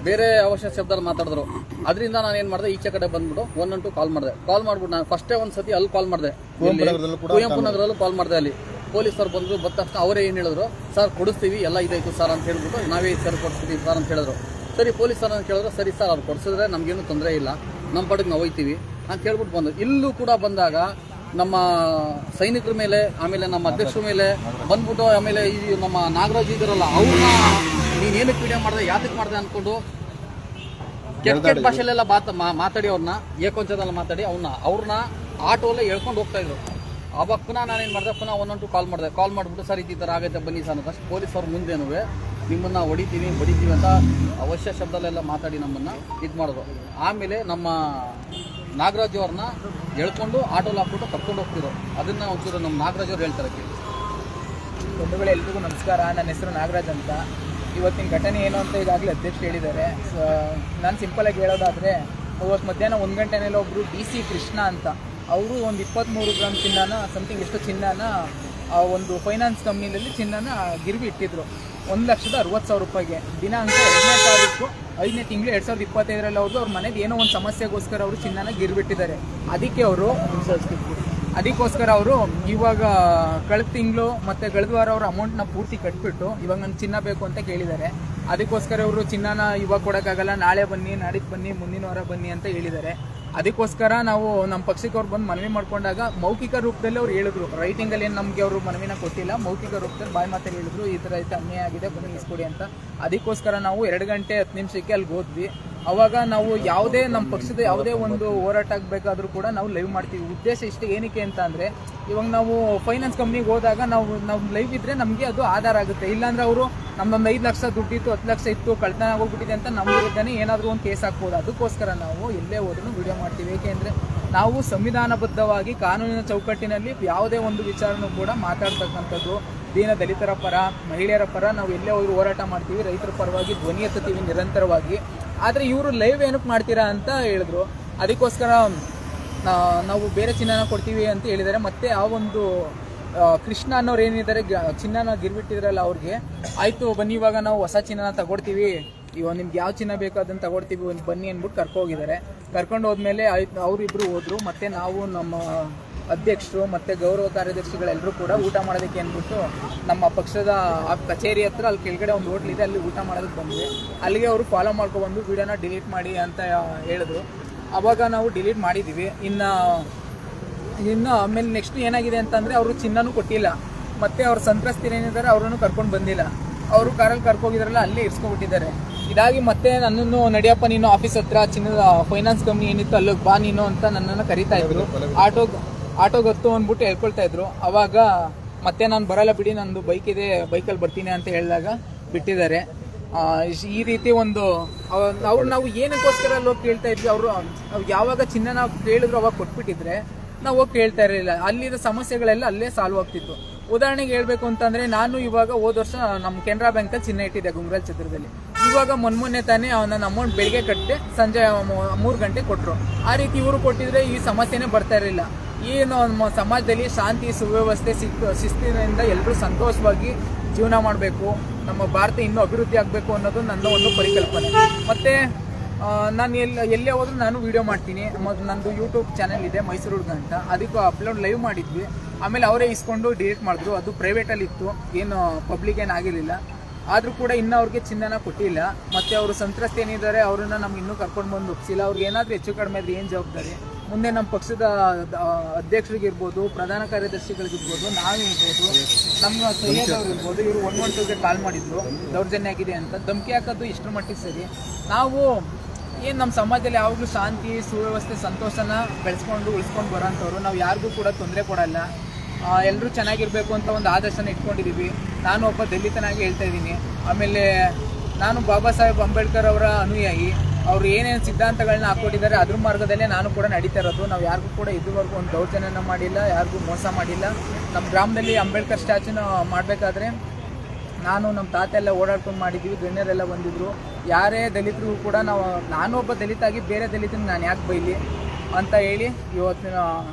ಬೇರೆ ಅವಶ್ಯ ಶಬ್ದಲ್ಲಿ ಮಾತಾಡಿದ್ರು. ಅದರಿಂದ ನಾನು ಏನು ಮಾಡಿದೆ, ಈಚೆ ಕಡೆ ಬಂದ್ಬಿಟ್ಟು 112 ಕಾಲ್ ಮಾಡಿಬಿಟ್ಟು ನಾನು ಫಸ್ಟೇ ಒಂದು ಸತಿ ಅಲ್ಲಿ ಕಾಲ್ ಮಾಡಿದೆ, ಕುವೆಂಪು ನಗರದಲ್ಲೂ ಕಾಲ್ ಮಾಡಿದೆ. ಅಲ್ಲಿ ಪೊಲೀಸರು ಬಂದರು. ಬಂದ ತಕ್ಷಣ ಅವರೇ ಏನು ಹೇಳಿದ್ರು, ಸರ್ ಕೊಡಿಸ್ತೀವಿ, ಎಲ್ಲ ಇದಾಯಿತು ಸರ್ ಅಂತ ಹೇಳ್ಬಿಟ್ಟು ನಾವೇ ಸರ್ ಕೊಡಿಸ್ತೀವಿ ಸರ್ ಅಂತ ಹೇಳಿದ್ರು. ಸರಿ ಪೊಲೀಸರು ಅಂತ ಕೇಳಿದ್ರು, ಸರಿ ಸರ್ ಅವ್ರು ಕೊಡಿಸಿದ್ರೆ ನಮಗೇನು ತೊಂದರೆ ಇಲ್ಲ, ನಮ್ಮ ಪಾಡಿಗೆ ನಾವು ಹೋಗ್ತೀವಿ ಅಂತ ಹೇಳ್ಬಿಟ್ಟು ಬಂದು ಇಲ್ಲೂ ಕೂಡ ಬಂದಾಗ ನಮ್ಮ ಸೈನಿಕರ ಮೇಲೆ ಆಮೇಲೆ ನಮ್ಮ ಅಧ್ಯಕ್ಷರ ಮೇಲೆ ಬಂದ್ಬಿಟ್ಟು ಆಮೇಲೆ ಈ ನಮ್ಮ ನಾಗರಾಜ್ ಇದ್ರಲ್ಲ ಅವ್ರನ್ನ ನೀನೇನಕ್ಕೆ ವಿಡಿಯೋ ಮಾಡಿದೆ, ಯಾತಕ್ಕೆ ಮಾಡಿದೆ ಅಂದ್ಕೊಂಡು ಕೆಟ್ಟ ಭಾಷೆಲೆಲ್ಲ ಮಾತಾಡಿ ಅವ್ರನ್ನ ಏಕೊಂಚದಲ್ಲಿ ಮಾತಾಡಿ ಅವ್ರನ್ನ ಆಟೋಲ್ಲೇ ಹೇಳ್ಕೊಂಡು ಹೋಗ್ತಾ ಇದ್ರು. ಆವಾಗ ಪುನಃ ನಾನೇನು ಮಾಡಿದೆ, ಪುನಃ 112 ಕಾಲ್ ಮಾಡಿಬಿಟ್ಟು ಸರ್ ಈ ಥರ ಆಗೈತೆ ಬನ್ನಿ ಸರ್ ಅಂತ. ಪೊಲೀಸ್ ಅವ್ರ ಮುಂದೆನೂ ನಿಮ್ಮನ್ನು ಹೊಡಿತೀವಿ ಬಡಿತೀವಿ ಅಂತ ಅವಶ್ಯ ಶಬ್ದಲ್ಲೆಲ್ಲ ಮಾತಾಡಿ ನಮ್ಮನ್ನು ಇದು ಮಾಡಿದ್ರು. ಆಮೇಲೆ ನಮ್ಮ ನಾಗರಾಜ್ ಅವ್ರನ್ನ ಹೇಳ್ಕೊಂಡು ಆಟೋಲ್ಲಿ ಹಾಕ್ಬಿಟ್ಟು ಕರ್ಕೊಂಡು ಹೋಗ್ತಿದ್ರು. ಅದನ್ನು ಒಂಚೂರು ನಮ್ಮ ನಾಗರಾಜ್ ಅವ್ರು ಹೇಳ್ತಾರೆ. ಬಂಧುಗಳೇ, ಎಲ್ರಿಗೂ ನಮಸ್ಕಾರ. ನನ್ನ ಹೆಸರು ನಾಗರಾಜ್ ಅಂತ. ಇವತ್ತಿನ ಘಟನೆ ಏನು ಅಂತ ಈಗಾಗಲೇ ಅಧ್ಯಕ್ಷರು ಹೇಳಿದ್ದಾರೆ. ನಾನು ಸಿಂಪಲಾಗಿ ಹೇಳೋದಾದರೆ, ಇವತ್ತು ಮಧ್ಯಾಹ್ನ 1 ಗಂಟೆನೆಲ್ಲ ಒಬ್ಬರು DC ಕೃಷ್ಣ ಅಂತ ಅವರು ಒಂದು 23 ಗ್ರಾಮ್ ಚಿನ್ನನ ಸಮಥಿಂಗ್ ಎಷ್ಟು ಚಿನ್ನನ ಒಂದು ಫೈನಾನ್ಸ್ ಕಂಪ್ನಿಯಲ್ಲಿ ಚಿನ್ನನ ಗಿರ್ವಿ ಇಟ್ಟಿದ್ರು 1,60,000 ರೂಪಾಯಿಗೆ. ದಿನಾಂಕ 2ನೇ ತಾರೀಕು 5ನೇ ತಿಂಗಳು 2025ರಲ್ಲಿ ಅವ್ರದ್ದು ಅವ್ರ ಮನೇಲಿ ಏನೋ ಒಂದು ಸಮಸ್ಯೆಗೋಸ್ಕರ ಅವರು ಚಿನ್ನನ ಗಿರ್ಬಿಟ್ಟಿದ್ದಾರೆ. ಅದಕ್ಕೋಸ್ಕರ ಅವರು ಇವಾಗ ಕಳೆದ ತಿಂಗಳು ಮತ್ತು ಕಳೆದ ವಾರ ಅವ್ರ ಅಮೌಂಟ್ನ ಪೂರ್ತಿ ಕಟ್ಬಿಟ್ಟು ಇವಾಗ ನನಗೆ ಚಿನ್ನ ಬೇಕು ಅಂತ ಕೇಳಿದ್ದಾರೆ. ಅದಕ್ಕೋಸ್ಕರ ಅವರು ಚಿನ್ನನ ಇವಾಗ ಕೊಡೋಕ್ಕಾಗಲ್ಲ, ನಾಳೆ ಬನ್ನಿ, ನಾಡಿದ್ದು ಬನ್ನಿ, ಮುಂದಿನ ವಾರ ಬನ್ನಿ ಅಂತ ಹೇಳಿದ್ದಾರೆ. ಅದಕ್ಕೋಸ್ಕರ ನಾವು ನಮ್ಮ ಪಕ್ಷಕ್ಕೆ ಅವ್ರು ಬಂದು ಮನವಿ ಮಾಡ್ಕೊಂಡಾಗ ಮೌಖಿಕ ರೂಪದಲ್ಲಿ ಅವ್ರು ಹೇಳಿದ್ರು. ರೈಟಿಂಗಲ್ಲಿ ಏನು ನಮಗೆ ಅವರು ಮನವಿನ ಕೊಟ್ಟಿಲ್ಲ, ಮೌಖಿಕ ರೂಪದಲ್ಲಿ ಬಾಯಿ ಮಾತಲ್ಲಿ ಹೇಳಿದ್ರು, ಈ ಥರ ಐತೆ ಅನ್ಯಾಯ ಆಗಿದೆ ಬನ್ನಿ ಇಸ್ಕೊಡಿ ಅಂತ. ಅದಕ್ಕೋಸ್ಕರ ನಾವು 2 ಗಂಟೆ 10 ನಿಮಿಷಕ್ಕೆ ಅಲ್ಲಿಗೆ ಹೋದ್ವಿ. ಅವಾಗ ನಾವು ಯಾವುದೇ ನಮ್ಮ ಪಕ್ಷದ ಯಾವುದೇ ಒಂದು ಹೋರಾಟ ಆಗಬೇಕಾದ್ರೂ ಕೂಡ ನಾವು ಲೈವ್ ಮಾಡ್ತೀವಿ. ಉದ್ದೇಶ ಇಷ್ಟೇ, ಏನಕ್ಕೆ ಅಂತ ಅಂದರೆ ಇವಾಗ ನಾವು ಫೈನಾನ್ಸ್ ಕಂಪ್ನಿಗೆ ಹೋದಾಗ ನಾವು ಲೈವ್ ಇದ್ದರೆ ನಮಗೆ ಅದು ಆಧಾರ ಆಗುತ್ತೆ. ಇಲ್ಲಾಂದರೆ ಅವರು ನಮ್ಮದೊಂದು 5 ಲಕ್ಷ ದುಡ್ಡಿತ್ತು, 10 ಲಕ್ಷ ಇತ್ತು, ಕಳ್ತನ ಆಗೋಗ್ಬಿಟ್ಟಿದೆ ಅಂತ ನಮ್ಮ ವಿರುದ್ಧನೇ ಏನಾದರೂ ಒಂದು ಕೇಸ್ ಹಾಕ್ಬೋದು. ಅದಕ್ಕೋಸ್ಕರ ನಾವು ಎಲ್ಲೇ ಹೋದ್ರೂ ವಿಡಿಯೋ ಮಾಡ್ತೀವಿ. ಏಕೆಂದರೆ ನಾವು ಸಂವಿಧಾನಬದ್ಧವಾಗಿ ಕಾನೂನಿನ ಚೌಕಟ್ಟಿನಲ್ಲಿ ಯಾವುದೇ ಒಂದು ವಿಚಾರನೂ ಕೂಡ ಮಾತಾಡ್ತಕ್ಕಂಥದ್ದು, ದೀನ ದಲಿತರ ಪರ, ಮಹಿಳೆಯರ ಪರ ನಾವು ಎಲ್ಲೇ ಹೋದ್ರೂ ಹೋರಾಟ ಮಾಡ್ತೀವಿ, ರೈತರ ಪರವಾಗಿ ಧ್ವನಿ ಎತ್ತುತ್ತೀವಿ ನಿರಂತರವಾಗಿ. ಆದರೆ ಇವರು ಲೈವ್ ಏನಕ್ಕೆ ಮಾಡ್ತೀರಾ ಅಂತ ಹೇಳಿದ್ರು. ಅದಕ್ಕೋಸ್ಕರ ನಾವು ಬೇರೆ ಚಿನ್ನನ ಕೊಡ್ತೀವಿ ಅಂತ ಹೇಳಿದ್ದಾರೆ. ಮತ್ತು ಆ ಒಂದು ಕೃಷ್ಣ ಅನ್ನೋರು ಏನಿದ್ದಾರೆ ಚಿನ್ನನ ಗಿರ್ಬಿಟ್ಟಿದ್ರಲ್ಲ ಅವ್ರಿಗೆ, ಆಯಿತು ಬನ್ನಿ ಇವಾಗ ನಾವು ಹೊಸ ಚಿನ್ನನ ತಗೊಡ್ತೀವಿ, ಇವಾಗ ನಿಮ್ಗೆ ಯಾವ ಚಿನ್ನ ಬೇಕೋ ಅದನ್ನು ತಗೊಡ್ತೀವಿ, ಒಂದು ಬನ್ನಿ ಅಂದ್ಬಿಟ್ಟು ಕರ್ಕೋಗಿದ್ದಾರೆ. ಕರ್ಕೊಂಡು ಹೋದ್ಮೇಲೆ ಆಯ್ತು ಅವರಿಬ್ಬರು ಹೋದರು. ಮತ್ತು ನಾವು ನಮ್ಮ ಅಧ್ಯಕ್ಷರು ಮತ್ತು ಗೌರವ ಕಾರ್ಯದರ್ಶಿಗಳೆಲ್ಲರೂ ಕೂಡ ಊಟ ಮಾಡೋದಕ್ಕೆ ಅಂದ್ಬಿಟ್ಟು ನಮ್ಮ ಪಕ್ಷದ ಕಚೇರಿ ಹತ್ರ ಅಲ್ಲಿ ಕೆಳಗಡೆ ಒಂದು ಹೋಟ್ಲಿದೆ, ಅಲ್ಲಿ ಊಟ ಮಾಡೋದಕ್ಕೆ ಬಂದ್ವಿ. ಅಲ್ಲಿಗೆ ಅವರು ಫಾಲೋ ಮಾಡ್ಕೊಬಂದು ವಿಡಿಯೋನ ಡಿಲೀಟ್ ಮಾಡಿ ಅಂತ ಹೇಳಿದ್ರು. ಆವಾಗ ನಾವು ಡಿಲೀಟ್ ಮಾಡಿದ್ದೀವಿ. ಇನ್ನು ಆಮೇಲೆ ನೆಕ್ಸ್ಟ್ ಏನಾಗಿದೆ ಅಂತಂದರೆ ಅವರು ಚಿನ್ನನೂ ಕೊಟ್ಟಿಲ್ಲ, ಮತ್ತು ಅವ್ರ ಸಂತ್ರಸ್ತರು ಏನಿದ್ದಾರೆ ಅವರನ್ನು ಕರ್ಕೊಂಡು ಬಂದಿಲ್ಲ. ಅವರು ಕಾರಲ್ಲಿ ಕರ್ಕೋಗಿದ್ರಲ್ಲ ಅಲ್ಲೇ ಇರಿಸ್ಕೊಬಿಟ್ಟಿದ್ದಾರೆ. ಇದಾಗಿ ಮತ್ತೆ ನನ್ನನ್ನು ನಡಿಯಪ್ಪ ನೀನು ಆಫೀಸ್ ಹತ್ರ ಚಿನ್ನದ ಫೈನಾನ್ಸ್ ಕಂಪ್ನಿ ಏನಿತ್ತು ಅಲ್ಲಿಗೆ ಬಾ ನೀನು ಅಂತ ನನ್ನನ್ನು ಕರಿತಾ ಇದ್ರು. ಆಟೋ ಗೊತ್ತು ಅಂದ್ಬಿಟ್ಟು ಹೇಳ್ಕೊಳ್ತಾ ಇದ್ರು. ಅವಾಗ ಮತ್ತೆ ನಾನು ಬರಲ್ಲ ಬಿಡಿ, ನಂದು ಬೈಕ್ ಇದೆ, ಬೈಕಲ್ಲಿ ಬರ್ತೀನಿ ಅಂತ ಹೇಳಿದಾಗ ಬಿಟ್ಟಿದ್ದಾರೆ. ಈ ರೀತಿ ಒಂದು ನಾವು ಏನಕ್ಕೋಸ್ಕರ ಅಲ್ಲಿ ಹೋಗಿ ಕೇಳ್ತಾ ಇದ್ವಿ, ಅವರು ಯಾವಾಗ ಚಿನ್ನ ನಾವು ಕೇಳಿದ್ರು ಅವಾಗ ಕೊಟ್ಬಿಟ್ಟಿದ್ರೆ ನಾವು ಹೋಗಿ ಕೇಳ್ತಾ ಇರಲಿಲ್ಲ. ಅಲ್ಲಿರೋ ಸಮಸ್ಯೆಗಳೆಲ್ಲ ಅಲ್ಲೇ ಸಾಲ್ವ್ ಆಗ್ತಿತ್ತು. ಉದಾಹರಣೆಗೆ ಹೇಳ್ಬೇಕು ಅಂತಂದ್ರೆ, ನಾನು ಇವಾಗ ಹೋದ ವರ್ಷ ನಮ್ಮ ಕೆನರಾ ಬ್ಯಾಂಕಲ್ಲಿ ಚಿನ್ನ ಇಟ್ಟಿದ್ದೆ ಗುಂಗ್ರಾಲ್ ಛತ್ರದಲ್ಲಿ. ಇವಾಗ ಮೊನ್ನೆ ತಾನೇ ನನ್ನ ಅಮೌಂಟ್ ಬೆಳಿಗ್ಗೆ ಕಟ್ಟಿದೆ, ಸಂಜೆ 3 ಗಂಟೆ ಕೊಟ್ಟರು. ಆ ರೀತಿ ಇವರು ಕೊಟ್ಟಿದ್ರೆ ಈ ಸಮಸ್ಯೆನೇ ಬರ್ತಾ ಇರಲಿಲ್ಲ. ಏನು ಸಮಾಜದಲ್ಲಿ ಶಾಂತಿ ಸುವ್ಯವಸ್ಥೆ ಶಿಸ್ತಿನಿಂದ ಎಲ್ಲರೂ ಸಂತೋಷವಾಗಿ ಜೀವನ ಮಾಡಬೇಕು, ನಮ್ಮ ಭಾರತ ಇನ್ನೂ ಅಭಿವೃದ್ಧಿ ಆಗಬೇಕು ಅನ್ನೋದು ನನ್ನ ಒಂದು ಪರಿಕಲ್ಪನೆ. ಮತ್ತು ನಾನು ಎಲ್ಲೇ ಹೋದ್ರೂ ನಾನು ವಿಡಿಯೋ ಮಾಡ್ತೀನಿ. ನಂದು ಯೂಟ್ಯೂಬ್ ಚಾನೆಲ್ ಇದೆ ಮೈಸೂರು ಹುಡುಗ ಅಂತ, ಅದಕ್ಕೆ ಅಪ್ಲೋಡ್ ಲೈವ್ ಮಾಡಿದ್ವಿ. ಆಮೇಲೆ ಅವರೇ ಇಸ್ಕೊಂಡು ಡಿಲೀಟ್ ಮಾಡಿದ್ರು. ಅದು ಪ್ರೈವೇಟಲ್ಲಿ ಇತ್ತು, ಏನು ಪಬ್ಲಿಕ್ ಏನು ಆಗಿರಲಿಲ್ಲ. ಆದರೂ ಕೂಡ ಇನ್ನೂ ಅವ್ರಿಗೆ ಚಿನ್ನನ ಕೊಟ್ಟಿಲ್ಲ. ಮತ್ತು ಅವರು ಸಂತ್ರಸ್ತ ಏನಿದ್ದಾರೆ ಅವ್ರನ್ನ ನಮ್ಗೆ ಇನ್ನೂ ಕರ್ಕೊಂಡು ಬಂದು ಒಪ್ಪಿಸಿಲ್ಲ. ಅವ್ರಿಗೆ ಏನಾದರೂ ಹೆಚ್ಚು ಕಡಿಮೆ ಆದರೆ ಏನು ಜವಾಬ್ದಾರಿ? ಮುಂದೆ ನಮ್ಮ ಪಕ್ಷದ ಅಧ್ಯಕ್ಷರಿಗಿರ್ಬೋದು, ಪ್ರಧಾನ ಕಾರ್ಯದರ್ಶಿಗಳಿಗಿರ್ಬೋದು, ನಾವಿರ್ಬೋದು, ನಮ್ಮ ಸೈಯದ್ ಅವ್ರು ಇರ್ಬೋದು, ಇವರು 112ಗೆ ಕಾಲ್ ಮಾಡಿದ್ರು ದೌರ್ಜನ್ಯ ಆಗಿದೆ ಅಂತ. ಧಮಕಿ ಹಾಕೋದು ಇಷ್ಟರ ಮಟ್ಟಿಗೆ ಸರಿ. ನಾವು ಏನು ನಮ್ಮ ಸಮಾಜದಲ್ಲಿ ಯಾವಾಗಲೂ ಶಾಂತಿ ಸುವ್ಯವಸ್ಥೆ ಸಂತೋಷನ ಬೆಳೆಸ್ಕೊಂಡು ಉಳಿಸ್ಕೊಂಡು ಬರೋಂಥವ್ರು. ನಾವು ಯಾರಿಗೂ ಕೂಡ ತೊಂದರೆ ಕೊಡಲ್ಲ, ಎಲ್ಲರೂ ಚೆನ್ನಾಗಿರಬೇಕು ಅಂತ ಒಂದು ಆದರ್ಶನ ಇಟ್ಕೊಂಡಿದ್ದೀವಿ. ನಾನು ಒಬ್ಬ ದಲಿತನಾಗಿ ಹೇಳ್ತಾ ಇದ್ದೀನಿ. ಆಮೇಲೆ ನಾನು ಬಾಬಾ ಸಾಹೇಬ್ ಅಂಬೇಡ್ಕರ್ ಅವರ ಅನುಯಾಯಿ. ಅವರು ಏನೇನು ಸಿದ್ಧಾಂತಗಳನ್ನ ಹಾಕ್ಕೊಟ್ಟಿದ್ದಾರೆ ಅದ್ರ ಮಾರ್ಗದಲ್ಲೇ ನಾನು ಕೂಡ ನಡೀತಾ ಇರೋದು. ನಾವು ಯಾರಿಗೂ ಕೂಡ ಇದುವರೆಗೂ ಒಂದು ದೌರ್ಜನ್ಯನ ಮಾಡಿಲ್ಲ, ಯಾರಿಗೂ ಮೋಸ ಮಾಡಿಲ್ಲ. ನಮ್ಮ ಗ್ರಾಮದಲ್ಲಿ ಅಂಬೇಡ್ಕರ್ ಸ್ಟ್ಯಾಚ್ಯೂನ ಮಾಡಬೇಕಾದ್ರೆ ನಾನು ನಮ್ಮ ತಾತ ಎಲ್ಲ ಓಡಾಡ್ಕೊಂಡು ಮಾಡಿದ್ದೀವಿ, ಗಣ್ಯರೆಲ್ಲ ಬಂದಿದ್ದರು. ಯಾರೇ ದಲಿತರಿಗೂ ಕೂಡ ನಾನು ಒಬ್ಬ ದಲಿತಾಗಿ ಬೇರೆ ದಲಿತನ ನಾನು ಯಾಕೆ ಬೈಲಿ ಅಂತ ಹೇಳಿ ಇವತ್ತಿನ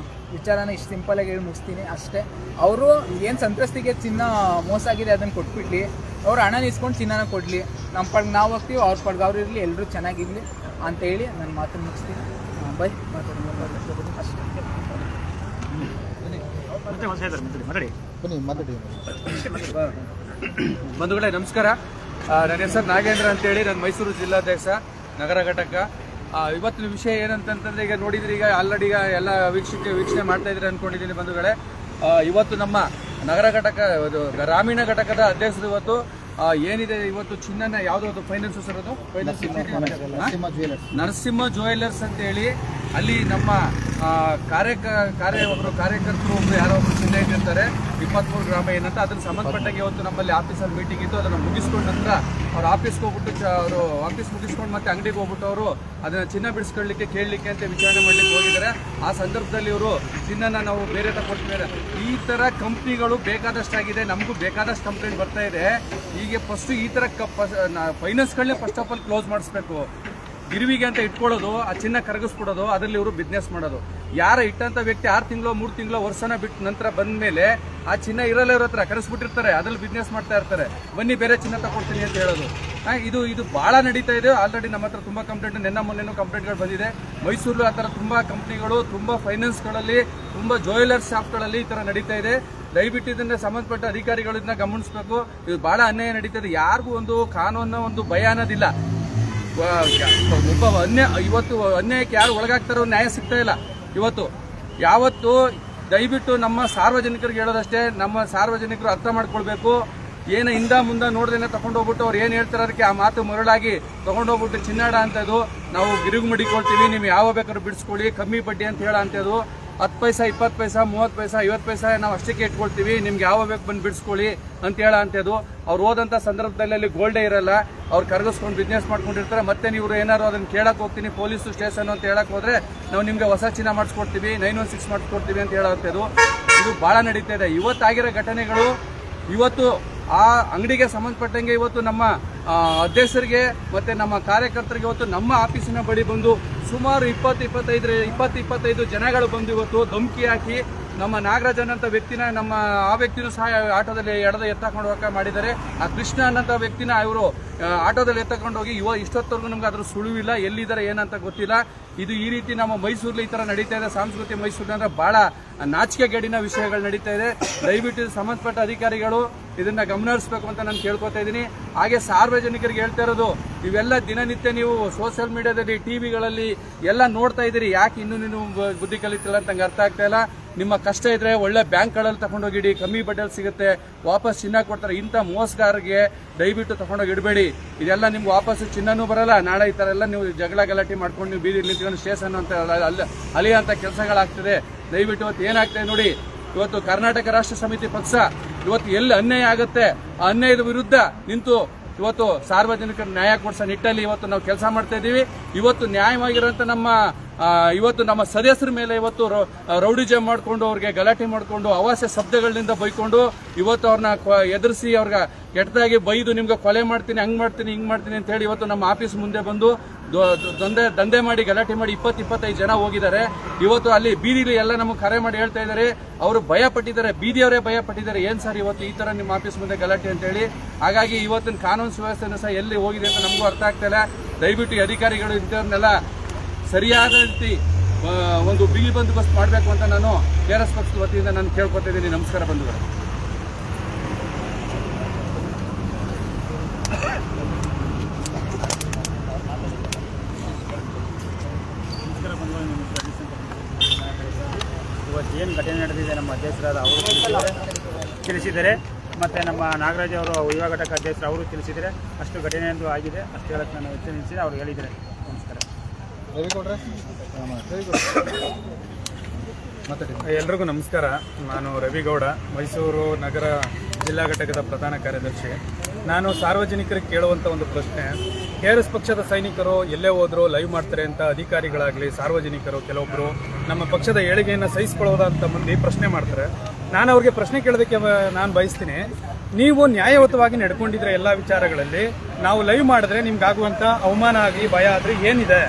ವಿಚಾರನ ಇಷ್ಟು ಸಿಂಪಲಾಗಿ ಹೇಳಿ ಮುಗಿಸ್ತೀನಿ ಅಷ್ಟೇ. ಅವರು ಏನು ಸಂತ್ರಸ್ತಿಗೆ ಚಿನ್ನ ಮೋಸ ಆಗಿದೆ ಅದನ್ನು ಕೊಟ್ಬಿಡ್ಲಿ, ಅವ್ರು ಹಣ ಇಸ್ಕೊಂಡು ಚಿನ್ನನ ಕೊಡಲಿ, ನಮ್ಮ ಪಡ್ಗೆ ನಾವು ಹೋಗ್ತೀವಿ, ಅವ್ರ ಪಡ್ಗೆ ಅವ್ರು ಇರಲಿ, ಎಲ್ಲರೂ ಚೆನ್ನಾಗಿರಲಿ ಅಂತ ಹೇಳಿ ನಾನು ಮಾತನ್ನು ಮುಗಿಸ್ತೀನಿ. ಬೈ ಅಷ್ಟೇ. ಬಂಧುಗಳೇ ನಮಸ್ಕಾರ. ನನ್ನ ಹೆಸರು ನಾಗೇಂದ್ರ ಅಂತೇಳಿ, ನಾನು ಮೈಸೂರು ಜಿಲ್ಲಾಧ್ಯಕ್ಷ ನಗರ ಘಟಕ. ಇವತ್ತಿನ ವಿಷಯ ಏನಂತಂತಂದ್ರೆ, ಈಗ ನೋಡಿದ್ರೆ ಈಗ ಆಲ್ರೆಡಿ ಈಗ ಎಲ್ಲ ವೀಕ್ಷಣೆ ಮಾಡ್ತಾ ಇದ್ರೆ ಅಂದ್ಕೊಂಡಿದ್ದೀನಿ ಬಂಧುಗಳೇ. ಇವತ್ತು ನಮ್ಮ ನಗರ ಘಟಕ ಗ್ರಾಮೀಣ ಘಟಕದ ಅಧ್ಯಕ್ಷರು ಇವತ್ತು ಏನಿದೆ ಇವತ್ತು ಚಿನ್ನನ ಯಾವುದೋ ಫೈನಾನ್ಸ್ ಸರ್, ಅದು ನರಸಿಂಹ ಜ್ಯುವೆಲ್ಲರ್ಸ್ ಅಂತ ಹೇಳಿ ಅಲ್ಲಿ ನಮ್ಮ ಒಬ್ಬರು ಕಾರ್ಯಕರ್ತರು ಯಾರೋ ಒಬ್ರು ಚಿನ್ನ ಇಟ್ಟಿರ್ತಾರೆ 23 ಗ್ರಾಮ ಏನಂತ. ಅದಕ್ಕೆ ಸಂಬಂಧಪಟ್ಟಾಗ ಇವತ್ತು ನಮ್ಮಲ್ಲಿ ಆಫೀಸಲ್ಲಿ ಮೀಟಿಂಗ್ ಇತ್ತು. ಅದನ್ನು ಮುಗಿಸ್ಕೊಂಡ ನಂತರ ಅವ್ರು ಆಫೀಸ್ಗೆ ಹೋಗ್ಬಿಟ್ಟು ಅವರು ಆಫೀಸ್ ಮುಗಿಸ್ಕೊಂಡು ಮತ್ತೆ ಅಂಗಡಿಗೆ ಹೋಗ್ಬಿಟ್ಟು ಅವರು ಅದನ್ನು ಚಿನ್ನ ಬಿಡಿಸ್ಕೊಳ್ಳಿಕ್ಕೆ ಕೇಳಲಿಕ್ಕೆ ಅಂತ ವಿಚಾರಣೆ ಮಾಡಲಿಕ್ಕೆ ಹೋಗಿದ್ದಾರೆ. ಆ ಸಂದರ್ಭದಲ್ಲಿ ಇವರು ಚಿನ್ನನ ನಾವು ಬೇರೆ ತಗೊಳ್ತಿದ್ದಾರೆ. ಈ ಥರ ಕಂಪ್ನಿಗಳು ಬೇಕಾದಷ್ಟಾಗಿದೆ, ನಮಗೂ ಬೇಕಾದಷ್ಟು ಕಂಪ್ಲೇಂಟ್ ಬರ್ತಾ ಇದೆ. ಈಗ ಫಸ್ಟ್ ಈ ಥರ ಫೈನಾನ್ಸ್ಗಳನ್ನೇ ಫಸ್ಟ್ ಆಫ್ ಆಲ್ ಕ್ಲೋಸ್ ಮಾಡಿಸ್ಬೇಕು. ಗಿರಿವಿಗೆ ಅಂತ ಇಟ್ಕೊಳ್ಳೋದು, ಆ ಚಿನ್ನ ಕರಗಿಸ್ಬಿಡೋದು, ಅದರಲ್ಲಿ ಇವರು ಬಿಸ್ನೆಸ್ ಮಾಡೋದು. ಯಾರ ಇಟ್ಟಂತ ವ್ಯಕ್ತಿ 6 ತಿಂಗಳು 3 ತಿಂಗಳು ವರ್ಷನ ಬಿಟ್ಟು ನಂತರ ಬಂದ ಮೇಲೆ ಆ ಚಿನ್ನ ಇರಲ್ಲ, ಇವ್ರ ಹತ್ರ ಕರೆಸ್ಬಿಟ್ಟಿರ್ತಾರೆ, ಅದ್ರಲ್ಲಿ ಬಿಸ್ನೆಸ್ ಮಾಡ್ತಾ ಇರ್ತಾರೆ. ಬನ್ನಿ ಬೇರೆ ಚಿನ್ನ ತಗೊಳ್ತೀನಿ ಅಂತ ಹೇಳೋದು. ಇದು ಭಾಳ ನಡೀತಾ ಇದೆ. ಆಲ್ರೆಡಿ ನಮ್ಮ ಹತ್ರ ತುಂಬ ಕಂಪ್ಲೇಂಟ್, ಮೊನ್ನೆನೂ ಕಂಪ್ಲೇಂಟ್ಗಳು ಬಂದಿದೆ. ಮೈಸೂರು ಆ ಥರ ತುಂಬ ಕಂಪ್ನಿಗಳು, ತುಂಬ ಫೈನಾನ್ಸ್ಗಳಲ್ಲಿ, ತುಂಬ ಜ್ಯುವೆಲ್ಲರ್ಸ್ ಶಾಪ್ಗಳಲ್ಲಿ ಈ ಥರ ನಡೀತಾ ಇದೆ. ದಯವಿಟ್ಟು ಇದನ್ನ ಸಂಬಂಧಪಟ್ಟ ಅಧಿಕಾರಿಗಳು ಇದನ್ನ ಗಮನಿಸಬೇಕು. ಇದು ಭಾಳ ಅನ್ಯಾಯ ನಡೀತಾ ಇದೆ. ಯಾರಿಗೂ ಒಂದು ಕಾನೂನ ಒಂದು ಭಯ ಅನ್ನೋದಿಲ್ಲ. ಒಬ್ಬ ಇವತ್ತು ಅನ್ಯಾಯಕ್ಕೆ ಯಾರು ಒಳಗಾಗ್ತಾರೋ ನ್ಯಾಯ ಸಿಗ್ತಾ ಇಲ್ಲ. ಯಾವತ್ತು ದಯವಿಟ್ಟು ನಮ್ಮ ಸಾರ್ವಜನಿಕರಿಗೆ ಹೇಳೋದಷ್ಟೇ, ನಮ್ಮ ಸಾರ್ವಜನಿಕರು ಅರ್ಥ ಮಾಡ್ಕೊಳ್ಬೇಕು. ಏನು ಹಿಂದ ಮುಂದೆ ನೋಡ್ದೇನೆ ತಗೊಂಡೋಗ್ಬಿಟ್ಟು ಅವ್ರು ಏನು ಹೇಳ್ತಾರೆ ಅದಕ್ಕೆ ಆ ಮಾತು ಮರಳಾಗಿ ತಗೊಂಡೋಗ್ಬಿಟ್ಟು ಚಿನ್ನಾಡ ಅಂತದ್ದು, ನಾವು ಗಿರಿಗು ಮಡಿಕೊಳ್ತೀವಿ, ನೀವು ಯಾವ ಬೇಕಾದ್ರೂ ಬಿಡಿಸ್ಕೊಳ್ಳಿ, ಕಮ್ಮಿ ಬಡ್ಡಿ ಅಂತ ಹೇಳೋ ಅಂಥದ್ದು. 10 ಪೈಸಾ 20 ಪೈಸಾ 30 ಪೈಸಾ 50 ಪೈಸಾ ನಾವು ಅಷ್ಟಕ್ಕೆ ಇಟ್ಕೊಳ್ತೀವಿ, ನಿಮ್ಗೆ ಯಾವ ಬೇಕು ಬಂದು ಬಿಡಿಸ್ಕೊಳ್ಳಿ ಅಂತ ಹೇಳೋ ಅಂಥದ್ದು. ಅವ್ರು ಹೋದಂಥ ಸಂದರ್ಭದಲ್ಲಿ ಅಲ್ಲಿ ಗೋಲ್ಡೇ ಇರಲ್ಲ, ಅವ್ರು ಕರಗಿಸ್ಕೊಂಡು ಬಿಸ್ನೆಸ್ ಮಾಡ್ಕೊಂಡಿರ್ತಾರೆ. ಮತ್ತೆ ನೀವು ಏನಾದ್ರು ಅದನ್ನು ಕೇಳಕ್ಕೆ ಹೋಗ್ತೀನಿ ಪೊಲೀಸ್ ಸ್ಟೇಷನ್ ಅಂತ ಹೇಳಕ್ಕೆ ಹೋದ್ರೆ ನಾವು ನಿಮಗೆ ಹೊಸ ಚಿನ್ನ ಮಾಡಿಸ್ಕೊಡ್ತೀವಿ, 916 ಮಾಡಿಸ್ಕೊಡ್ತೀವಿ ಅಂತ ಹೇಳೋ ಅಂಥದ್ದು. ಇದು ಭಾಳ ನಡೀತಾ ಇದೆ. ಇವತ್ತಾಗಿರೋ ಘಟನೆಗಳು, ಇವತ್ತು ಆ ಅಂಗಡಿಗೆ ಸಂಬಂಧಪಟ್ಟಂಗೆ ಇವತ್ತು ನಮ್ಮ ಅಧ್ಯಕ್ಷರಿಗೆ ಮತ್ತು ನಮ್ಮ ಕಾರ್ಯಕರ್ತರಿಗೆ ಇವತ್ತು ನಮ್ಮ ಆಫೀಸಿನ ಬಳಿ ಬಂದು ಸುಮಾರು 20-25 ಜನಗಳು ಬಂದು ಇವತ್ತು ಧಮಕಿ ಹಾಕಿ ನಮ್ಮ ನಾಗರಾಜ್ ಅನ್ನೋಂಥ ವ್ಯಕ್ತಿನ, ಆ ವ್ಯಕ್ತಿನೂ ಸಹ ಆಟೋದಲ್ಲಿ ಎತ್ತಕೊಂಡು ಹೋಗಕ್ಕೆ ಮಾಡಿದ್ದಾರೆ. ಆ ಕೃಷ್ಣ ಅನ್ನೋಂಥ ವ್ಯಕ್ತಿನ ಇವರು ಆಟೋದಲ್ಲಿ ಎತ್ತಕೊಂಡು ಹೋಗಿ ಇಷ್ಟೊತ್ತವರೆಗೂ ನಮ್ಗೆ ಅದ್ರ ಸುಳಿವಿಲ್ಲ, ಎಲ್ಲಿದ್ದಾರೆ ಏನಂತ ಗೊತ್ತಿಲ್ಲ. ಇದು ಈ ರೀತಿ ನಮ್ಮ ಮೈಸೂರಲ್ಲಿ ಈ ಥರ ನಡೀತಾ ಇದೆ. ಸಾಂಸ್ಕೃತಿಕ ಮೈಸೂರು ಅಂದರೆ ಭಾಳ ನಾಚಿಕೆಗೇಡಿನ ವಿಷಯಗಳು ನಡೀತಾ ಇದೆ. ದಯವಿಟ್ಟು ಸಂಬಂಧಪಟ್ಟ ಅಧಿಕಾರಿಗಳು ಇದನ್ನ ಗಮನಿಸಬೇಕು ಅಂತ ನಾನು ಕೇಳ್ಕೊತಾ ಇದ್ದೀನಿ. ಹಾಗೆ ಸಾರ್ವಜನಿಕರಿಗೆ ಹೇಳ್ತಾ ಇರೋದು, ಇವೆಲ್ಲ ದಿನನಿತ್ಯ ನೀವು ಸೋಷಿಯಲ್ ಮೀಡಿಯಾದಲ್ಲಿ, ಟಿವಿಗಳಲ್ಲಿ ಎಲ್ಲ ನೋಡ್ತಾ ಇದ್ದೀರಿ. ಯಾಕೆ ಇನ್ನೂ ನೀವು ಬುದ್ಧಿ ಕಲಿತಿಲ್ಲ ಅಂತ ನಂಗೆ ಅರ್ಥ ಆಗ್ತಾ ಇಲ್ಲ. ನಿಮ್ಮ ಕಷ್ಟ ಇದ್ರೆ ಒಳ್ಳೆ ಬ್ಯಾಂಕ್ಗಳಲ್ಲಿ ತಗೊಂಡೋಗಿಡಿ, ಕಮ್ಮಿ ಬಡ್ಡಿಯಲ್ಲಿ ಸಿಗುತ್ತೆ, ವಾಪಸ್ ಚಿನ್ನ ಕೊಡ್ತಾರೆ. ಇಂಥ ಮೋಸಗಾರರಿಗೆ ದಯವಿಟ್ಟು ತಗೊಂಡೋಗಿ ಇಡಬೇಡಿ. ಇದೆಲ್ಲ ನಿಮ್ಗೆ ವಾಪಸ್ ಚಿನ್ನನೂ ಬರಲ್ಲ. ನಾಳೆ ಈ ಥರ ಎಲ್ಲ ನೀವು ಜಗಳ ಗಲಾಟೆ ಮಾಡ್ಕೊಂಡು ನೀವು ಬೀದಿ ನಿಂತ್ಕೊಂಡು ಸ್ಟೇಷನ್ ಅಂತ ಅಲಿಯೋಂಥ ಕೆಲಸಗಳಾಗ್ತದೆ. ದಯವಿಟ್ಟು ಇವತ್ತು ಏನಾಗ್ತದೆ ನೋಡಿ, ಇವತ್ತು ಕರ್ನಾಟಕ ರಾಷ್ಟ್ರ ಸಮಿತಿ ಪಕ್ಷ ಇವತ್ತು ಎಲ್ಲಿ ಅನ್ಯಾಯ ಆಗುತ್ತೆ ಆ ಅನ್ಯಾಯದ ವಿರುದ್ಧ ನಿಂತು ಇವತ್ತು ಸಾರ್ವಜನಿಕರ ನ್ಯಾಯ ಕೊಡಿಸೋ ನಿಟ್ಟಲ್ಲಿ ಇವತ್ತು ನಾವು ಕೆಲಸ ಮಾಡ್ತಾ ಇದ್ದೀವಿ. ಇವತ್ತು ನ್ಯಾಯವಾಗಿರೋಂಥ ಇವತ್ತು ನಮ್ಮ ಸದಸ್ಯರ ಮೇಲೆ ಇವತ್ತು ರೌಡಿಜಮ್ ಮಾಡಿಕೊಂಡು ಅವ್ರಿಗೆ ಗಲಾಟೆ ಮಾಡಿಕೊಂಡು ಅವಾಸ್ಯ ಶಬ್ದಗಳಿಂದ ಬೈಕೊಂಡು ಇವತ್ತು ಅವ್ರನ್ನ ಎದುರಿಸಿ ಅವ್ರಿಗೆ ಕೆಟ್ಟದಾಗಿ ಬೈದು ನಿಮ್ಗೆ ಕೊಲೆ ಮಾಡ್ತೀನಿ, ಹಂಗೆ ಮಾಡ್ತೀನಿ, ಹಿಂಗೆ ಮಾಡ್ತೀನಿ ಅಂತ ಹೇಳಿ ಇವತ್ತು ನಮ್ಮ ಆಫೀಸ್ ಮುಂದೆ ಬಂದು ದಂಧೆ ಮಾಡಿ ಗಲಾಟೆ ಮಾಡಿ 20-25 ಜನ ಹೋಗಿದ್ದಾರೆ. ಇವತ್ತು ಅಲ್ಲಿ ಬೀದಿಲಿ ಎಲ್ಲ ನಮಗೆ ಕರೆ ಮಾಡಿ ಹೇಳ್ತಾ ಇದ್ದಾರೆ, ಅವರು ಭಯ ಪಟ್ಟಿದ್ದಾರೆ, ಬೀದಿಯವರೇ ಭಯ ಪಟ್ಟಿದ್ದಾರೆ. ಏನ್ ಸರ್ ಇವತ್ತು ಈ ತರ ನಿಮ್ಮ ಆಫೀಸ್ ಮುಂದೆ ಗಲಾಟೆ ಅಂತ ಹೇಳಿ. ಹಾಗಾಗಿ ಇವತ್ತಿನ ಕಾನೂನು ಸುವ್ಯವಸ್ಥೆನೂ ಸಹ ಎಲ್ಲಿ ಹೋಗಿದೆ ಅಂತ ನಮಗೂ ಅರ್ಥ ಆಗ್ತಾ ಇಲ್ಲ. ದಯವಿಟ್ಟು ಅಧಿಕಾರಿಗಳು ಇಂಥವ್ರನ್ನೆಲ್ಲ ಸರಿಯಾದ ರೀತಿ ಒಂದು ಬಿಗಿ ಬಂದೋಬಸ್ತ್ ಮಾಡಬೇಕು ಅಂತ ನಾನು KRS ಪಕ್ಷದ ವತಿಯಿಂದ ನಾನು ಕೇಳ್ಕೊತಾ ಇದ್ದೀನಿ. ನಮಸ್ಕಾರ ಬಂಧುಗಳೇ. ಇವತ್ತು ಏನು ಘಟನೆ ನಡೆದಿದೆ ನಮ್ಮ ಅಧ್ಯಕ್ಷರಾದ ಅವರು ತಿಳಿಸಿದ್ದಾರೆ, ಮತ್ತು ನಮ್ಮ ನಾಗರಾಜ್ ಅವರು ಯುವ ಘಟಕ ಅಧ್ಯಕ್ಷರು ಅವರು ತಿಳಿಸಿದ್ದಾರೆ. ಅಷ್ಟು ಘಟನೆ ಎಂದು ಆಗಿದೆ, ಅಷ್ಟು ಹೇಳಕ್ಕೆ ನಾನು ತಿಳಿಸಿ ಅವರು ಹೇಳಿದ್ದಾರೆ. ನಮಸ್ಕಾರ. ಎಲ್ರಿಗೂ ನಮಸ್ಕಾರ. ನಾನು ರವಿಗೌಡ, ಮೈಸೂರು ನಗರ ಜಿಲ್ಲಾ ಘಟಕದ ಪ್ರಧಾನ ಕಾರ್ಯದರ್ಶಿ. ನಾನು ಸಾರ್ವಜನಿಕರಿಗೆ ಕೇಳುವಂಥ ಒಂದು ಪ್ರಶ್ನೆ, KRS ಪಕ್ಷದ ಸೈನಿಕರು ಎಲ್ಲೇ ಹೋದರೂ ಲೈವ್ ಮಾಡ್ತಾರೆ ಅಂತ ಅಧಿಕಾರಿಗಳಾಗಲಿ ಸಾರ್ವಜನಿಕರು ಕೆಲವೊಬ್ಬರು ನಮ್ಮ ಪಕ್ಷದ ಏಳಿಗೆಯನ್ನು ಸಹಿಸಿಕೊಳ್ಳೋದಂತ ಮಂದಿ ಪ್ರಶ್ನೆ ಮಾಡ್ತಾರೆ. ನಾನು ಅವ್ರಿಗೆ ಪ್ರಶ್ನೆ ಕೇಳೋದಕ್ಕೆ ನಾನು ಬಯಸ್ತೀನಿ, ನೀವು ನ್ಯಾಯಯುತವಾಗಿ ನಡ್ಕೊಂಡಿದ್ರೆ ಎಲ್ಲ ವಿಚಾರಗಳಲ್ಲಿ ನಾವು ಲೈವ್ ಮಾಡಿದ್ರೆ ನಿಮ್ಗಾಗುವಂಥ ಅವಮಾನ ಆಗಲಿ ಭಯ ಆದರೆ ಏನಿದೆ?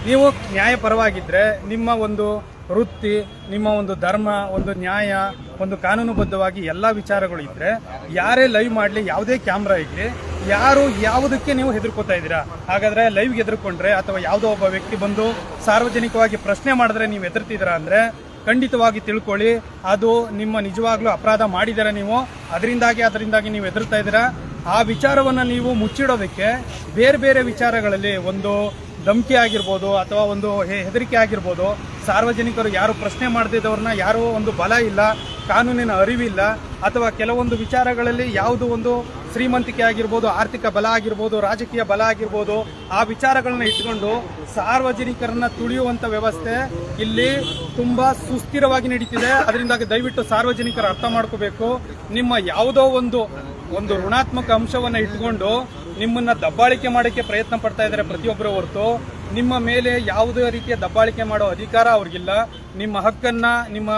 ನೀವು ನ್ಯಾಯಪರವಾಗಿದ್ದರೆ ನಿಮ್ಮ ಒಂದು ವೃತ್ತಿ, ನಿಮ್ಮ ಒಂದು ಧರ್ಮ, ಒಂದು ನ್ಯಾಯ, ಒಂದು ಕಾನೂನುಬದ್ಧವಾಗಿ ಎಲ್ಲ ವಿಚಾರಗಳು ಇದ್ದರೆ ಯಾರೇ ಲೈವ್ ಮಾಡಲಿ, ಯಾವುದೇ ಕ್ಯಾಮ್ರಾ ಇರಲಿ, ಯಾರು ಯಾವುದಕ್ಕೆ ನೀವು ಹೆದರ್ಕೋತಾ ಇದ್ದೀರಾ? ಹಾಗಾದರೆ ಲೈವ್ಗೆ ಹೆದರ್ಕೊಂಡ್ರೆ ಅಥವಾ ಯಾವುದೋ ಒಬ್ಬ ವ್ಯಕ್ತಿ ಬಂದು ಸಾರ್ವಜನಿಕವಾಗಿ ಪ್ರಶ್ನೆ ಮಾಡಿದ್ರೆ ನೀವು ಹೆದರ್ತಿದ್ದೀರಾ ಅಂದರೆ ಖಂಡಿತವಾಗಿ ತಿಳ್ಕೊಳ್ಳಿ, ಅದು ನಿಮ್ಮ ನಿಜವಾಗ್ಲೂ ಅಪರಾಧ ಮಾಡಿದ್ದೀರಾ ನೀವು. ಅದರಿಂದಾಗಿ ನೀವು ಹೆದರ್ತಾ ಇದ್ದೀರಾ. ಆ ವಿಚಾರವನ್ನು ನೀವು ಮುಚ್ಚಿಡೋದಕ್ಕೆ ಬೇರೆ ಬೇರೆ ವಿಚಾರಗಳಲ್ಲಿ ಒಂದು ಧಮಕಿ ಆಗಿರ್ಬೋದು ಅಥವಾ ಒಂದು ಹೆದರಿಕೆ ಆಗಿರ್ಬೋದು, ಸಾರ್ವಜನಿಕರು ಯಾರು ಪ್ರಶ್ನೆ ಮಾಡದಿದ್ದವ್ರನ್ನ ಯಾರೋ ಒಂದು ಬಲ ಇಲ್ಲ, ಕಾನೂನಿನ ಅರಿವಿಲ್ಲ, ಅಥವಾ ಕೆಲವೊಂದು ವಿಚಾರಗಳಲ್ಲಿ ಯಾವುದು ಒಂದು ಶ್ರೀಮಂತಿಕೆ ಆಗಿರ್ಬೋದು, ಆರ್ಥಿಕ ಬಲ ಆಗಿರ್ಬೋದು, ರಾಜಕೀಯ ಬಲ ಆಗಿರ್ಬೋದು, ಆ ವಿಚಾರಗಳನ್ನ ಇಟ್ಕೊಂಡು ಸಾರ್ವಜನಿಕರನ್ನ ತುಳಿಯುವಂಥ ವ್ಯವಸ್ಥೆ ಇಲ್ಲಿ ತುಂಬ ಸುಸ್ಥಿರವಾಗಿ ನಡೀತಿದೆ. ಅದರಿಂದಾಗಿ ದಯವಿಟ್ಟು ಸಾರ್ವಜನಿಕರು ಅರ್ಥ ಮಾಡ್ಕೋಬೇಕು. ನಿಮ್ಮ ಯಾವುದೋ ಒಂದು ಋಣಾತ್ಮಕ ಅಂಶವನ್ನು ಇಟ್ಕೊಂಡು ನಿಮ್ಮನ್ನ ದಬ್ಬಾಳಿಕೆ ಮಾಡೋಕ್ಕೆ ಪ್ರಯತ್ನ ಪಡ್ತಾ ಇದ್ದಾರೆ ಪ್ರತಿಯೊಬ್ಬರ ಹೊರತು ನಿಮ್ಮ ಮೇಲೆ ಯಾವುದೇ ರೀತಿಯ ದಬ್ಬಾಳಿಕೆ ಮಾಡೋ ಅಧಿಕಾರ ಅವ್ರಿಗಿಲ್ಲ. ನಿಮ್ಮ ಹಕ್ಕನ್ನ, ನಿಮ್ಮ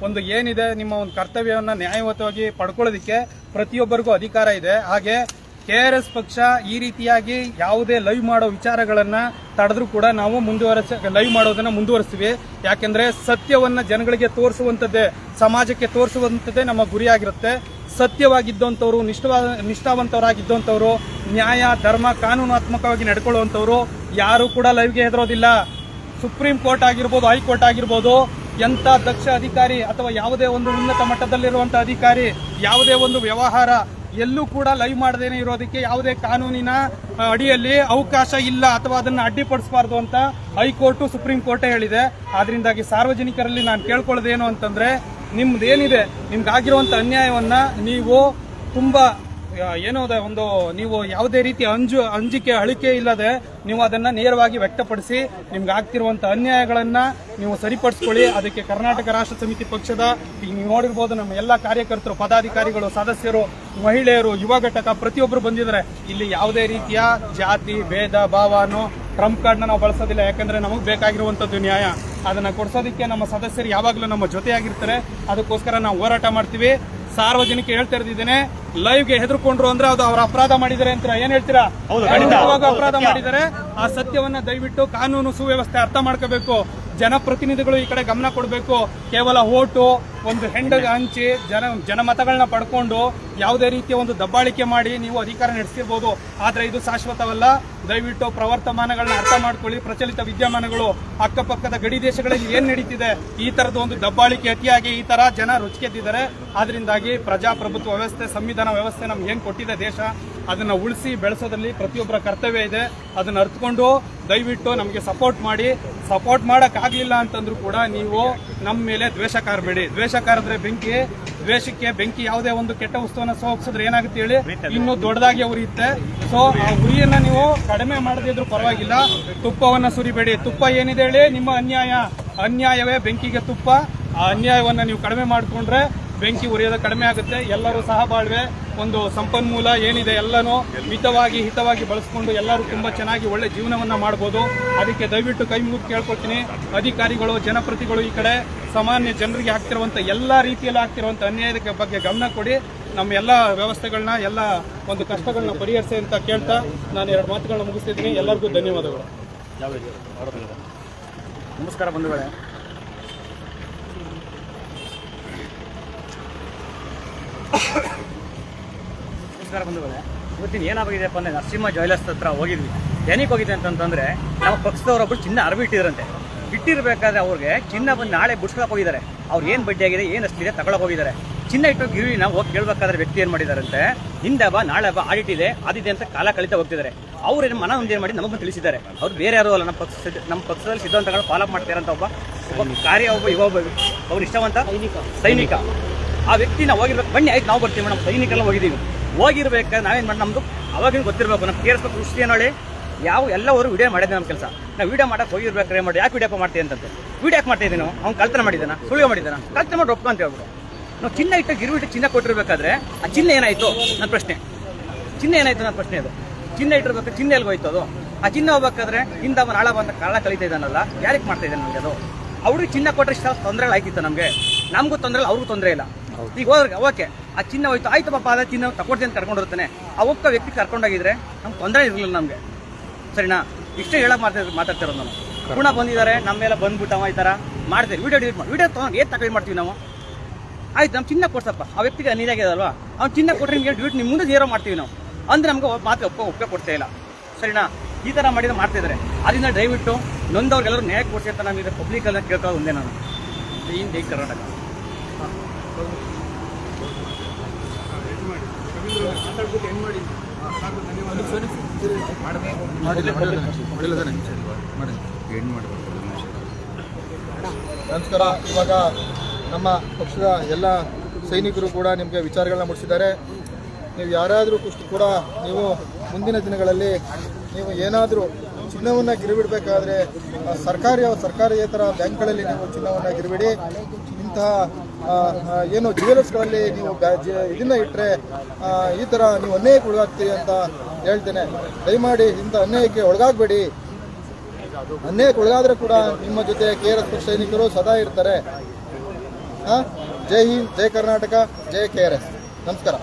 ಒಂದು ಏನಿದೆ, ನಿಮ್ಮ ಒಂದು ಕರ್ತವ್ಯವನ್ನು ನ್ಯಾಯಯುತವಾಗಿ ಪಡ್ಕೊಳ್ಳೋದಕ್ಕೆ ಪ್ರತಿಯೊಬ್ಬರಿಗೂ ಅಧಿಕಾರ ಇದೆ. ಹಾಗೆ KRS ಪಕ್ಷ ಈ ರೀತಿಯಾಗಿ ಯಾವುದೇ ಲೈವ್ ಮಾಡೋ ವಿಚಾರಗಳನ್ನ ತಡೆದ್ರೂ ಕೂಡ ನಾವು ಲೈವ್ ಮಾಡೋದನ್ನ ಮುಂದುವರಿಸ್ತೀವಿ. ಯಾಕೆಂದ್ರೆ ಸತ್ಯವನ್ನ ಜನಗಳಿಗೆ ತೋರಿಸುವಂಥದ್ದೇ, ಸಮಾಜಕ್ಕೆ ತೋರಿಸುವಂಥದ್ದೇ ನಮ್ಮ ಗುರಿಯಾಗಿರುತ್ತೆ. ಸತ್ಯವಾಗಿದ್ದಂಥವ್ರು, ನಿಷ್ಠಾವಂತವರಾಗಿದ್ದಂಥವ್ರು, ನ್ಯಾಯ ಧರ್ಮ ಕಾನೂನಾತ್ಮಕವಾಗಿ ನಡ್ಕೊಳ್ಳುವಂಥವ್ರು ಯಾರು ಕೂಡ ಲೈವ್ಗೆ ಹೆದರೋದಿಲ್ಲ. ಸುಪ್ರೀಂ ಕೋರ್ಟ್ ಆಗಿರ್ಬೋದು, ಹೈಕೋರ್ಟ್ ಆಗಿರ್ಬೋದು, ಎಂಥ ದಕ್ಷ ಅಧಿಕಾರಿ ಅಥವಾ ಯಾವುದೇ ಒಂದು ಉನ್ನತ ಮಟ್ಟದಲ್ಲಿರುವಂಥ ಅಧಿಕಾರಿ ಯಾವುದೇ ಒಂದು ವ್ಯವಹಾರ ಎಲ್ಲೂ ಕೂಡ ಲೈವ್ ಮಾಡದೇನೆ ಇರೋದಕ್ಕೆ ಯಾವುದೇ ಕಾನೂನಿನ ಅಡಿಯಲ್ಲಿ ಅವಕಾಶ ಇಲ್ಲ ಅಥವಾ ಅದನ್ನು ಅಡ್ಡಿಪಡಿಸಬಾರ್ದು ಅಂತ ಹೈಕೋರ್ಟು ಸುಪ್ರೀಂ ಕೋರ್ಟೇ ಹೇಳಿದೆ. ಆದ್ರಿಂದಾಗಿ ಸಾರ್ವಜನಿಕರಲ್ಲಿ ನಾನು ಕೇಳ್ಕೊಳ್ಳೋದೇನು ಅಂತಂದ್ರೆ, ನಿಮ್ದೇನಿದೆ, ನಿಮ್ಗಾಗಿರುವಂಥ ಅನ್ಯಾಯವನ್ನ ನೀವು ತುಂಬ ನೀವು ಯಾವುದೇ ರೀತಿ ಅಂಜಿಕೆ ಅಳಿಕೆ ಇಲ್ಲದೆ ನೀವು ಅದನ್ನ ನೇರವಾಗಿ ವ್ಯಕ್ತಪಡಿಸಿ ನಿಮ್ಗೆ ಆಗ್ತಿರುವಂತ ಅನ್ಯಾಯಗಳನ್ನ ನೀವು ಸರಿಪಡಿಸ್ಕೊಳ್ಳಿ. ಅದಕ್ಕೆ ಕರ್ನಾಟಕ ರಾಷ್ಟ್ರ ಸಮಿತಿ ಪಕ್ಷದ ನೀವು ನೋಡಿರ್ಬೋದು, ನಮ್ಮ ಎಲ್ಲ ಕಾರ್ಯಕರ್ತರು, ಪದಾಧಿಕಾರಿಗಳು, ಸದಸ್ಯರು, ಮಹಿಳೆಯರು, ಯುವ ಘಟಕ ಪ್ರತಿಯೊಬ್ಬರು ಬಂದಿದ್ದಾರೆ. ಇಲ್ಲಿ ಯಾವುದೇ ರೀತಿಯ ಜಾತಿ ಭೇದ ಭಾವನೋ ಟ್ರಂಪ್ ಕಾರ್ಡ್ನ ನಾವು ಬಳಸೋದಿಲ್ಲ. ಯಾಕಂದ್ರೆ ನಮಗೆ ಬೇಕಾಗಿರುವಂತದ್ದು ನ್ಯಾಯ, ಅದನ್ನ ಕೊಡಿಸೋದಕ್ಕೆ ನಮ್ಮ ಸದಸ್ಯರು ಯಾವಾಗಲೂ ನಮ್ಮ ಜೊತೆಯಾಗಿರ್ತಾರೆ. ಅದಕ್ಕೋಸ್ಕರ ನಾವು ಹೋರಾಟ ಮಾಡ್ತೀವಿ. ಸಾರ್ವಜನಿಕ ಹೇಳ್ತಾ ಇರ್ತಿದ್ದೇನೆ, ಲೈವ್ಗೆ ಹೆದರ್ಕೊಂಡ್ರು ಅಂದ್ರೆ ಅದು ಅವ್ರ ಅಪರಾಧ ಮಾಡಿದ್ದಾರೆ ಅಂತ ಏನ್ ಹೇಳ್ತೀರಾ? ಅಪರಾಧ ಮಾಡಿದ್ದಾರೆ. ಆ ಸತ್ಯವನ್ನ ದಯವಿಟ್ಟು ಕಾನೂನು ಸುವ್ಯವಸ್ಥೆ ಅರ್ಥ ಮಾಡ್ಕೋಬೇಕು. ಜನಪ್ರತಿನಿಧಿಗಳು ಈ ಕಡೆ ಗಮನ ಕೊಡಬೇಕು. ಕೇವಲ ಓಟು, ಒಂದು ಹೆಂಡಗೆ ಹಂಚಿ ಜನಮತಗಳನ್ನ ಪಡ್ಕೊಂಡು ಯಾವುದೇ ರೀತಿಯ ಒಂದು ದಬ್ಬಾಳಿಕೆ ಮಾಡಿ ನೀವು ಅಧಿಕಾರ ನಡೆಸಿರ್ಬೋದು, ಆದ್ರೆ ಇದು ಶಾಶ್ವತವಲ್ಲ. ದಯವಿಟ್ಟು ಪ್ರವರ್ತಮಾನಗಳನ್ನ ಅರ್ಥ ಮಾಡ್ಕೊಳ್ಳಿ. ಪ್ರಚಲಿತ ವಿದ್ಯಮಾನಗಳು, ಅಕ್ಕಪಕ್ಕದ ಗಡಿ ದೇಶಗಳಲ್ಲಿ ಏನ್ ನಡೀತಿದೆ, ಈ ತರದ ಒಂದು ದಬ್ಬಾಳಿಕೆ ಅತಿಯಾಗಿ ಈ ತರ ಜನ ರುಚಿಗೆದ್ದಿದ್ದಾರೆ. ಆದ್ರಿಂದಾಗಿ ಪ್ರಜಾಪ್ರಭುತ್ವ ವ್ಯವಸ್ಥೆ, ಸಂವಿಧಾನ ವ್ಯವಸ್ಥೆ ನಮ್ಗೆ ಏನ್ ಕೊಟ್ಟಿದೆ ದೇಶ, ಅದನ್ನ ಉಳಿಸಿ ಬೆಳೆಸೋದ್ರಲ್ಲಿ ಪ್ರತಿಯೊಬ್ಬರ ಕರ್ತವ್ಯ ಇದೆ. ಅದನ್ನ ಅರ್ಥಕೊಂಡು ದಯವಿಟ್ಟು ನಮಗೆ ಸಪೋರ್ಟ್ ಮಾಡಿ. ಸಪೋರ್ಟ್ ಮಾಡೋಕ್ಕಾಗಲಿಲ್ಲ ಅಂತಂದ್ರೂ ಕೂಡ ನೀವು ನಮ್ಮ ಮೇಲೆ ದ್ವೇಷ ಕಾರಬೇಡಿ. ದ್ವೇಷ ಕಾರಿದ್ರೆ ದ್ವೇಷಕ್ಕೆ ಬೆಂಕಿ ಯಾವುದೇ ಒಂದು ಕೆಟ್ಟ ವಸ್ತುವನ್ನ ಸೋಗಿಸಿದ್ರೆ ಏನಾಗುತ್ತೆ ಹೇಳಿ, ಇನ್ನೂ ದೊಡ್ಡದಾಗಿ ಉರಿಯುತ್ತೆ. ಸೊ ಆ ಉರಿಯನ್ನ ನೀವು ಕಡಿಮೆ ಮಾಡದಿದ್ರು ಪರವಾಗಿಲ್ಲ, ತುಪ್ಪವನ್ನ ಸುರಿಬೇಡಿ. ತುಪ್ಪ ಏನಿದೆ ಹೇಳಿ, ನಿಮ್ಮ ಅನ್ಯಾಯವೇ ಬೆಂಕಿಗೆ ತುಪ್ಪ. ಆ ಅನ್ಯಾಯವನ್ನ ನೀವು ಕಡಿಮೆ ಮಾಡಿಕೊಂಡ್ರೆ ಬೆಂಕಿ ಉರಿಯೋದು ಕಡಿಮೆ ಆಗುತ್ತೆ. ಎಲ್ಲರೂ ಸಹ ಬಾಳ್ವೆ ಒಂದು ಸಂಪನ್ಮೂಲ ಏನಿದೆ ಎಲ್ಲನೂ ಹಿತವಾಗಿ ಬಳಸ್ಕೊಂಡು ಎಲ್ಲರೂ ತುಂಬಾ ಚೆನ್ನಾಗಿ ಒಳ್ಳೆ ಜೀವನವನ್ನ ಮಾಡಬಹುದು. ಅದಕ್ಕೆ ದಯವಿಟ್ಟು ಕೈ ಮುಗಿದು ಕೇಳ್ಕೊಳ್ತೀನಿ, ಅಧಿಕಾರಿಗಳು, ಜನಪ್ರತಿಗಳು ಈ ಕಡೆ ಸಾಮಾನ್ಯ ಜನರಿಗೆ ಆಗ್ತಿರುವಂತ ಎಲ್ಲಾ ರೀತಿಯಲ್ಲಿ ಆಗ್ತಿರುವಂತ ಅನ್ಯಾಯದ ಬಗ್ಗೆ ಗಮನ ಕೊಡಿ. ನಮ್ಮ ಎಲ್ಲ ವ್ಯವಸ್ಥೆಗಳನ್ನ, ಎಲ್ಲ ಒಂದು ಕಷ್ಟಗಳನ್ನ ಪರಿಹರಿಸಿ ಅಂತ ಕೇಳ್ತಾ ನಾನು 2 ಮಾತುಗಳನ್ನ ಮುಗಿಸ್ತಿದ್ದೀನಿ. ಎಲ್ಲರಿಗೂ ಧನ್ಯವಾದಗಳು. ನಮಸ್ಕಾರ ಬಂಧುಗಳೇ. ಇವತ್ತಿನ ಏನಾಗಿದೆಯಪ್ಪ ಅಂದರೆ ನರಸಿಂಹ ಜ್ಯುವೆಲರ್ಸ್ ಹತ್ರ ಹೋಗಿದ್ವಿ. ಏನಕ್ಕೆ ಹೋಗಿದೆ ಅಂತಂದ್ರೆ, ನಮ್ಮ ಪಕ್ಷದವರೊಬ್ಬರು ಚಿನ್ನ ಅರಬಿ ಇಟ್ಟಿದ್ರಂತೆ. ಇಟ್ಟಿರ್ಬೇಕಾದ್ರೆ ಅವ್ರಿಗೆ ಚಿನ್ನ ಬಂದು ನಾಳೆ ಬಿಡ್ಸ್ಕೊಳಕ್ಕೆ ಹೋಗಿದ್ದಾರೆ. ಅವ್ರು ಏನು ಬಡ್ಡಿ ಆಗಿದೆ, ಏನು ಅಷ್ಟಿದೆ ತಗೊಳಕ್ ಹೋಗಿದ್ದಾರೆ. ಚಿನ್ನ ಇಟ್ಟು ಗಿರಿವಿ ನಾವು ಹೋಗಿ ಕೇಳಬೇಕಾದ್ರೆ ವ್ಯಕ್ತಿ ಏನು ಮಾಡಿದಾರಂತೆ, ಹಿಂದೆ ಬಾ ನಾಳೆ ಬಾ ಆಡಿಟ್ ಇದೆ ಅದಿದೆ ಅಂತ ಕಾಲ ಕಳೀತಾ ಹೋಗ್ತಿದ್ದಾರೆ. ಅವ್ರೇನು ಮನ ಮುಂದೆ ಮಾಡಿ ನಮಗೂ ತಿಳಿಸಿದ್ದಾರೆ. ಅವ್ರು ಬೇರೆ ಯಾರು ಅಲ್ಲ, ನಮ್ಮ ಪಕ್ಷದಲ್ಲಿ ಸಿದ್ಧಾಂತಗಳು ಫಾಲೋ ಮಾಡ್ತಾರಂತ ಒಬ್ಬ ಅವ್ರು ಇಷ್ಟವಂತ ಸೈನಿಕ. ಆ ವ್ಯಕ್ತಿನ ಹೋಗಿರ್ಬೇಕು. ಬನ್ನಿ ಆಯ್ತು, ನಾವು ಬರ್ತೀವಿ ಮೇಡಮ್, ಸೈನಿಕೆಲ್ಲ ಹೋಗಿದ್ದೀವಿ. ಹೋಗಿರ್ಬೇಕಾದ್ರೆ ನಾವೇನು ಮಾಡಿ, ನಮ್ದು ಅವಾಗಿನ ಗೊತ್ತಿರಬೇಕು, ನಮ್ಮ ಕೇರ್ಸ್ಬೇಕು ದೃಷ್ಟಿ ನೋಡಿ ಎಲ್ಲವರು ವಿಡಿಯೋ ಮಾಡಿದ್ದೆ. ನಮ್ಮ ಕೆಲಸ ನಾವು ವಿಡಿಯೋ ಮಾಡಕ್ಕೆ ಹೋಗಿರ್ಬೇಕಾದ್ರೆ ಮಾಡಿ, ಯಾಕೆ ವಿಡಿಯೋ ಮಾಡ್ತೀವಿ ಅಂತಂತೆ. ವಿಡಿಯೋ ಯಾಕೆ ಮಾಡ್ತಾ ಇದ್ದೀವಿ ನಾವು, ಅವ್ನು ಕಳ್ತನ ಮಾಡಿದ್ದಾನ, ಸುಳ್ಳು ಮಾಡಿದ್ದಾನ, ಕಳ್ತನ ಮಾಡಿ ಒಪ್ಪ ಅಂತ ಹೇಳ್ಬಿಟ್ಟು ನಾವು ಚಿನ್ನ ಇಟ್ಟು ಗಿರುವಿಟ್ಟು ಚಿನ್ನ ಕೊಟ್ಟಿರ್ಬೇಕಾದ್ರೆ ಆ ಚಿನ್ನ ಏನಾಯಿತು ನನ್ನ ಪ್ರಶ್ನೆ. ಚಿನ್ನ ಏನಾಯಿತು ನನ್ನ ಪ್ರಶ್ನೆ. ಅದು ಚಿನ್ನ ಇಟ್ಟಿರ್ಬೇಕು, ಚಿನ್ನ ಎಲ್ಲಿಗೆ ಹೋಯ್ತು ಅದು. ಆ ಚಿನ್ನ ಹೋಗ್ಬೇಕಾದ್ರೆ ಹಿಂದ ನಾಳ ಬಂದ ಕಾಳ ಕಳೀತಾ ಇದ್ದಾನಲ್ಲ, ಯಾರಿಗೆ ಮಾಡ್ತಾ ಇದ್ದಾನೆ ನಮಗೆ ಅದು. ಅವ್ರಿಗೆ ಚಿನ್ನ ಕೊಟ್ಟರೆ ಇಷ್ಟ ತೊಂದರೆ ಆಯ್ತಿತ್ತು ನಮಗೆ, ನಮಗೂ ತೊಂದರೆ ಇಲ್ಲ, ಅವ್ರಿಗೂ ತೊಂದರೆ ಇಲ್ಲ. ಈಗ ಹೋದ್ರೆ ಓಕೆ, ಆ ಚಿನ್ನ ಹೋಯ್ತು ಆಯ್ತು ಪಾಪ, ಅದ ಚಿನ್ನ ತಗೊಡ್ತೀನಿ ಅಂತ ಕರ್ಕೊಂಡಿರ್ತಾನೆ. ಆ ಒಕ್ಕ ವ್ಯಕ್ತಿ ಕರ್ಕೊಂಡೋಗಿದ್ರೆ ನಮ್ಗೆ ತೊಂದರೆ ಇರಲಿಲ್ಲ ನಮಗೆ, ಸರಿನಾ? ಇಷ್ಟೇ ಹೇಳಕ್ ಮಾತಾಡ್ತಿರೋದು ನಾವು. ಪುನಃ ಬಂದಿದ್ದಾರೆ ನಮ್ಮ ಮೇಲೆ ಬಂದ್ಬಿಟ್ಟವ ಈ ಥರ ಮಾಡ್ತೀವಿ. ವಿಡಿಯೋ ಡಿಲೀಟ್ ಮಾಡಿ, ವಿಡಿಯೋ ತೊಗೊಂಡು ಏನು ತಗೊಂಡು ಮಾಡ್ತೀವಿ ನಾವು. ಆಯ್ತು, ನಮ್ಮ ಚಿನ್ನ ಕೊಡ್ಸಪ್ಪ, ಆ ವ್ಯಕ್ತಿಗೆ ನೀರಾಗ್ಯದಲ್ವಾ, ಅವ್ನು ಚಿನ್ನ ಕೊಟ್ಟರೆ ನಿಮಗೆ ಡ್ಯೂಟಿ ನಿಮ್ಮ ಮುಂದೆ ಜೀರೋ ಮಾಡ್ತೀವಿ ನಾವು ಅಂದ್ರೆ ನಮ್ಗೆ ಮಾತು ಒಪ್ಪಿಗೆ ಕೊಡ್ತಾ ಇಲ್ಲ, ಸರಿನಾ? ಈ ಥರ ಮಾಡಿದ್ರೆ ಮಾಡ್ತಿದ್ದಾರೆ. ಅದರಿಂದ ದಯವಿಟ್ಟು ನೊಂದವ್ರಿಗೆಲ್ಲರೂ ನ್ಯಾಯ ಕೊಡ್ಸಿ ಅಂತ ನಾನು ಇದು ಪಬ್ಲಿಕಲ್ಲಿ ಕೇಳ್ಕೊಳ್ಳೋ ಒಂದೇ ನಾನು ಜೈ ಕರ್ನಾಟಕ. ನಮಸ್ಕಾರ. ಇವಾಗ ನಮ್ಮ ಪಕ್ಷದ ಎಲ್ಲ ಸೈನಿಕರು ಕೂಡ ನಿಮಗೆ ವಿಚಾರಗಳನ್ನ ಮುಟ್ಟಿಸಿದ್ದಾರೆ. ನೀವು ಯಾರಾದರೂ ಕೂಡ ನೀವು ಮುಂದಿನ ದಿನಗಳಲ್ಲಿ ನೀವು ಏನಾದರೂ ಚಿನ್ನವನ್ನು ಗಿರಿಬಿಡಬೇಕಾದ್ರೆ ಸರ್ಕಾರೇತರ ಬ್ಯಾಂಕ್ಗಳಲ್ಲಿ ನೀವು ಚಿನ್ನವನ್ನು ಗಿರಿಬಿಡಿ. ಇಂತಹ ಏನು ಜ್ಯುವೆಲರ್ಸ್ಗಳಲ್ಲಿ ನೀವು ಇದನ್ನ ಇಟ್ಟರೆ ಈ ಥರ ನೀವು ಅನ್ಯಾಯಕ್ಕೆ ಒಳಗಾಗ್ತೀರಿ ಅಂತ ಹೇಳ್ತೇನೆ. ದಯಮಾಡಿ ಇಂಥ ಅನ್ಯಾಯಕ್ಕೆ ಒಳಗಾಗಬೇಡಿ. ಅನ್ಯಾಯಕ್ಕೆ ಒಳಗಾದರೆ ಕೂಡ ನಿಮ್ಮ ಜೊತೆ KRS ಪಕ್ಷ ಸೈನಿಕರು ಸದಾ ಇರ್ತಾರೆ. ಜೈ ಹಿಂದ್, ಜೈ ಕರ್ನಾಟಕ, ಜೈ KRS. ನಮಸ್ಕಾರ.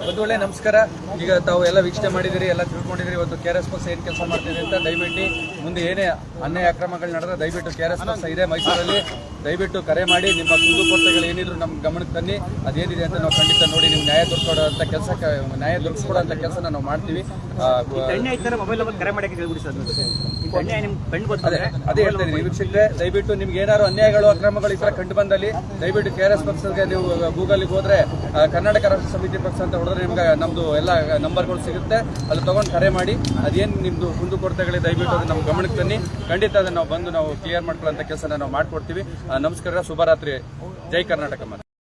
ಬಂಧುಗಳೇ ನಮಸ್ಕಾರ. ಈಗ ತಾವು ಎಲ್ಲ ವೀಕ್ಷಣೆ ಮಾಡಿದಿರಿ, ಎಲ್ಲ ತಿಳ್ಕೊಂಡಿದ್ದೀರಿ ಇವತ್ತು KRS ಪಕ್ಷ ಏನು ಕೆಲಸ ಮಾಡ್ತಿದೆ ಅಂತ. ದಯವಿಟ್ಟು ಮುಂದೆ ಏನೇ ಅನ್ಯಾಯ ಅಕ್ರಮಗಳು ನಡೆದ್ರೆ ದಯವಿಟ್ಟು KRS ಪಕ್ಷ ಇದೆ ಮೈಸೂರಲ್ಲಿ, ದಯವಿಟ್ಟು ಕರೆ ಮಾಡಿ ನಿಮ್ಮ ಕುಂದುಕೊರತೆಗಳು ಏನಿದ್ರು ನಮ್ಮ ಗಮನಕ್ಕೆ ತನ್ನಿ. ಅದೇನಿದೆ ಅಂತ ನಾವು ಖಂಡಿತ ನೋಡಿ ನಿಮ್ಗೆ ನ್ಯಾಯ ದೊರಕಿಸ್ಕೊಡೋಂಥ ಕೆಲಸ ನಾವು ಮಾಡ್ತೀವಿ. ಅದೇ ಹೇಳ್ತಾ ಇದ್ದೀನಿ ವೀಕ್ಷಕರೇ, ದಯವಿಟ್ಟು ನಿಮ್ಗೆ ಏನಾದ್ರು ಅನ್ಯಾಯಗಳು ಅಕ್ರಮಗಳು ಈ ಥರ ಕಂಡು ಬಂದಲ್ಲಿ ದಯವಿಟ್ಟು KRS ಪಕ್ಷಕ್ಕೆ ನೀವು ಗೂಗಲ್ಗೆ ಹೋದ್ರೆ ಕರ್ನಾಟಕ ರಾಷ್ಟ್ರ ಸಮಿತಿ ಪಕ್ಷ ಅಂತ ಹೊಡೆದ್ರೆ ನಿಮ್ಗೆ ನಮ್ದು ಎಲ್ಲ ನಂಬರ್ಗಳು ಸಿಗುತ್ತೆ. ಅಲ್ಲಿ ತಗೊಂಡು ಕರೆ ಮಾಡಿ ಅದೇನು ನಿಮ್ದು ಕುಂದುಕೊರತೆಗಳಿಗೆ ದಯವಿಟ್ಟು ಅದು ನಮ್ಮ ಗಮನಕ್ಕೆ ತನ್ನಿ. ಖಂಡಿತ ಅದನ್ನು ನಾವು ಬಂದು ನಾವು ಕ್ಲಿಯರ್ ಮಾಡ್ಕೊಳ್ಳೋಂಥ ಕೆಲಸ ನಾವು ಮಾಡ್ಕೊಡ್ತೀವಿ. ನಮಸ್ಕಾರ, ಶುಭರಾತ್ರಿ, ಜೈ ಕರ್ನಾಟಕ.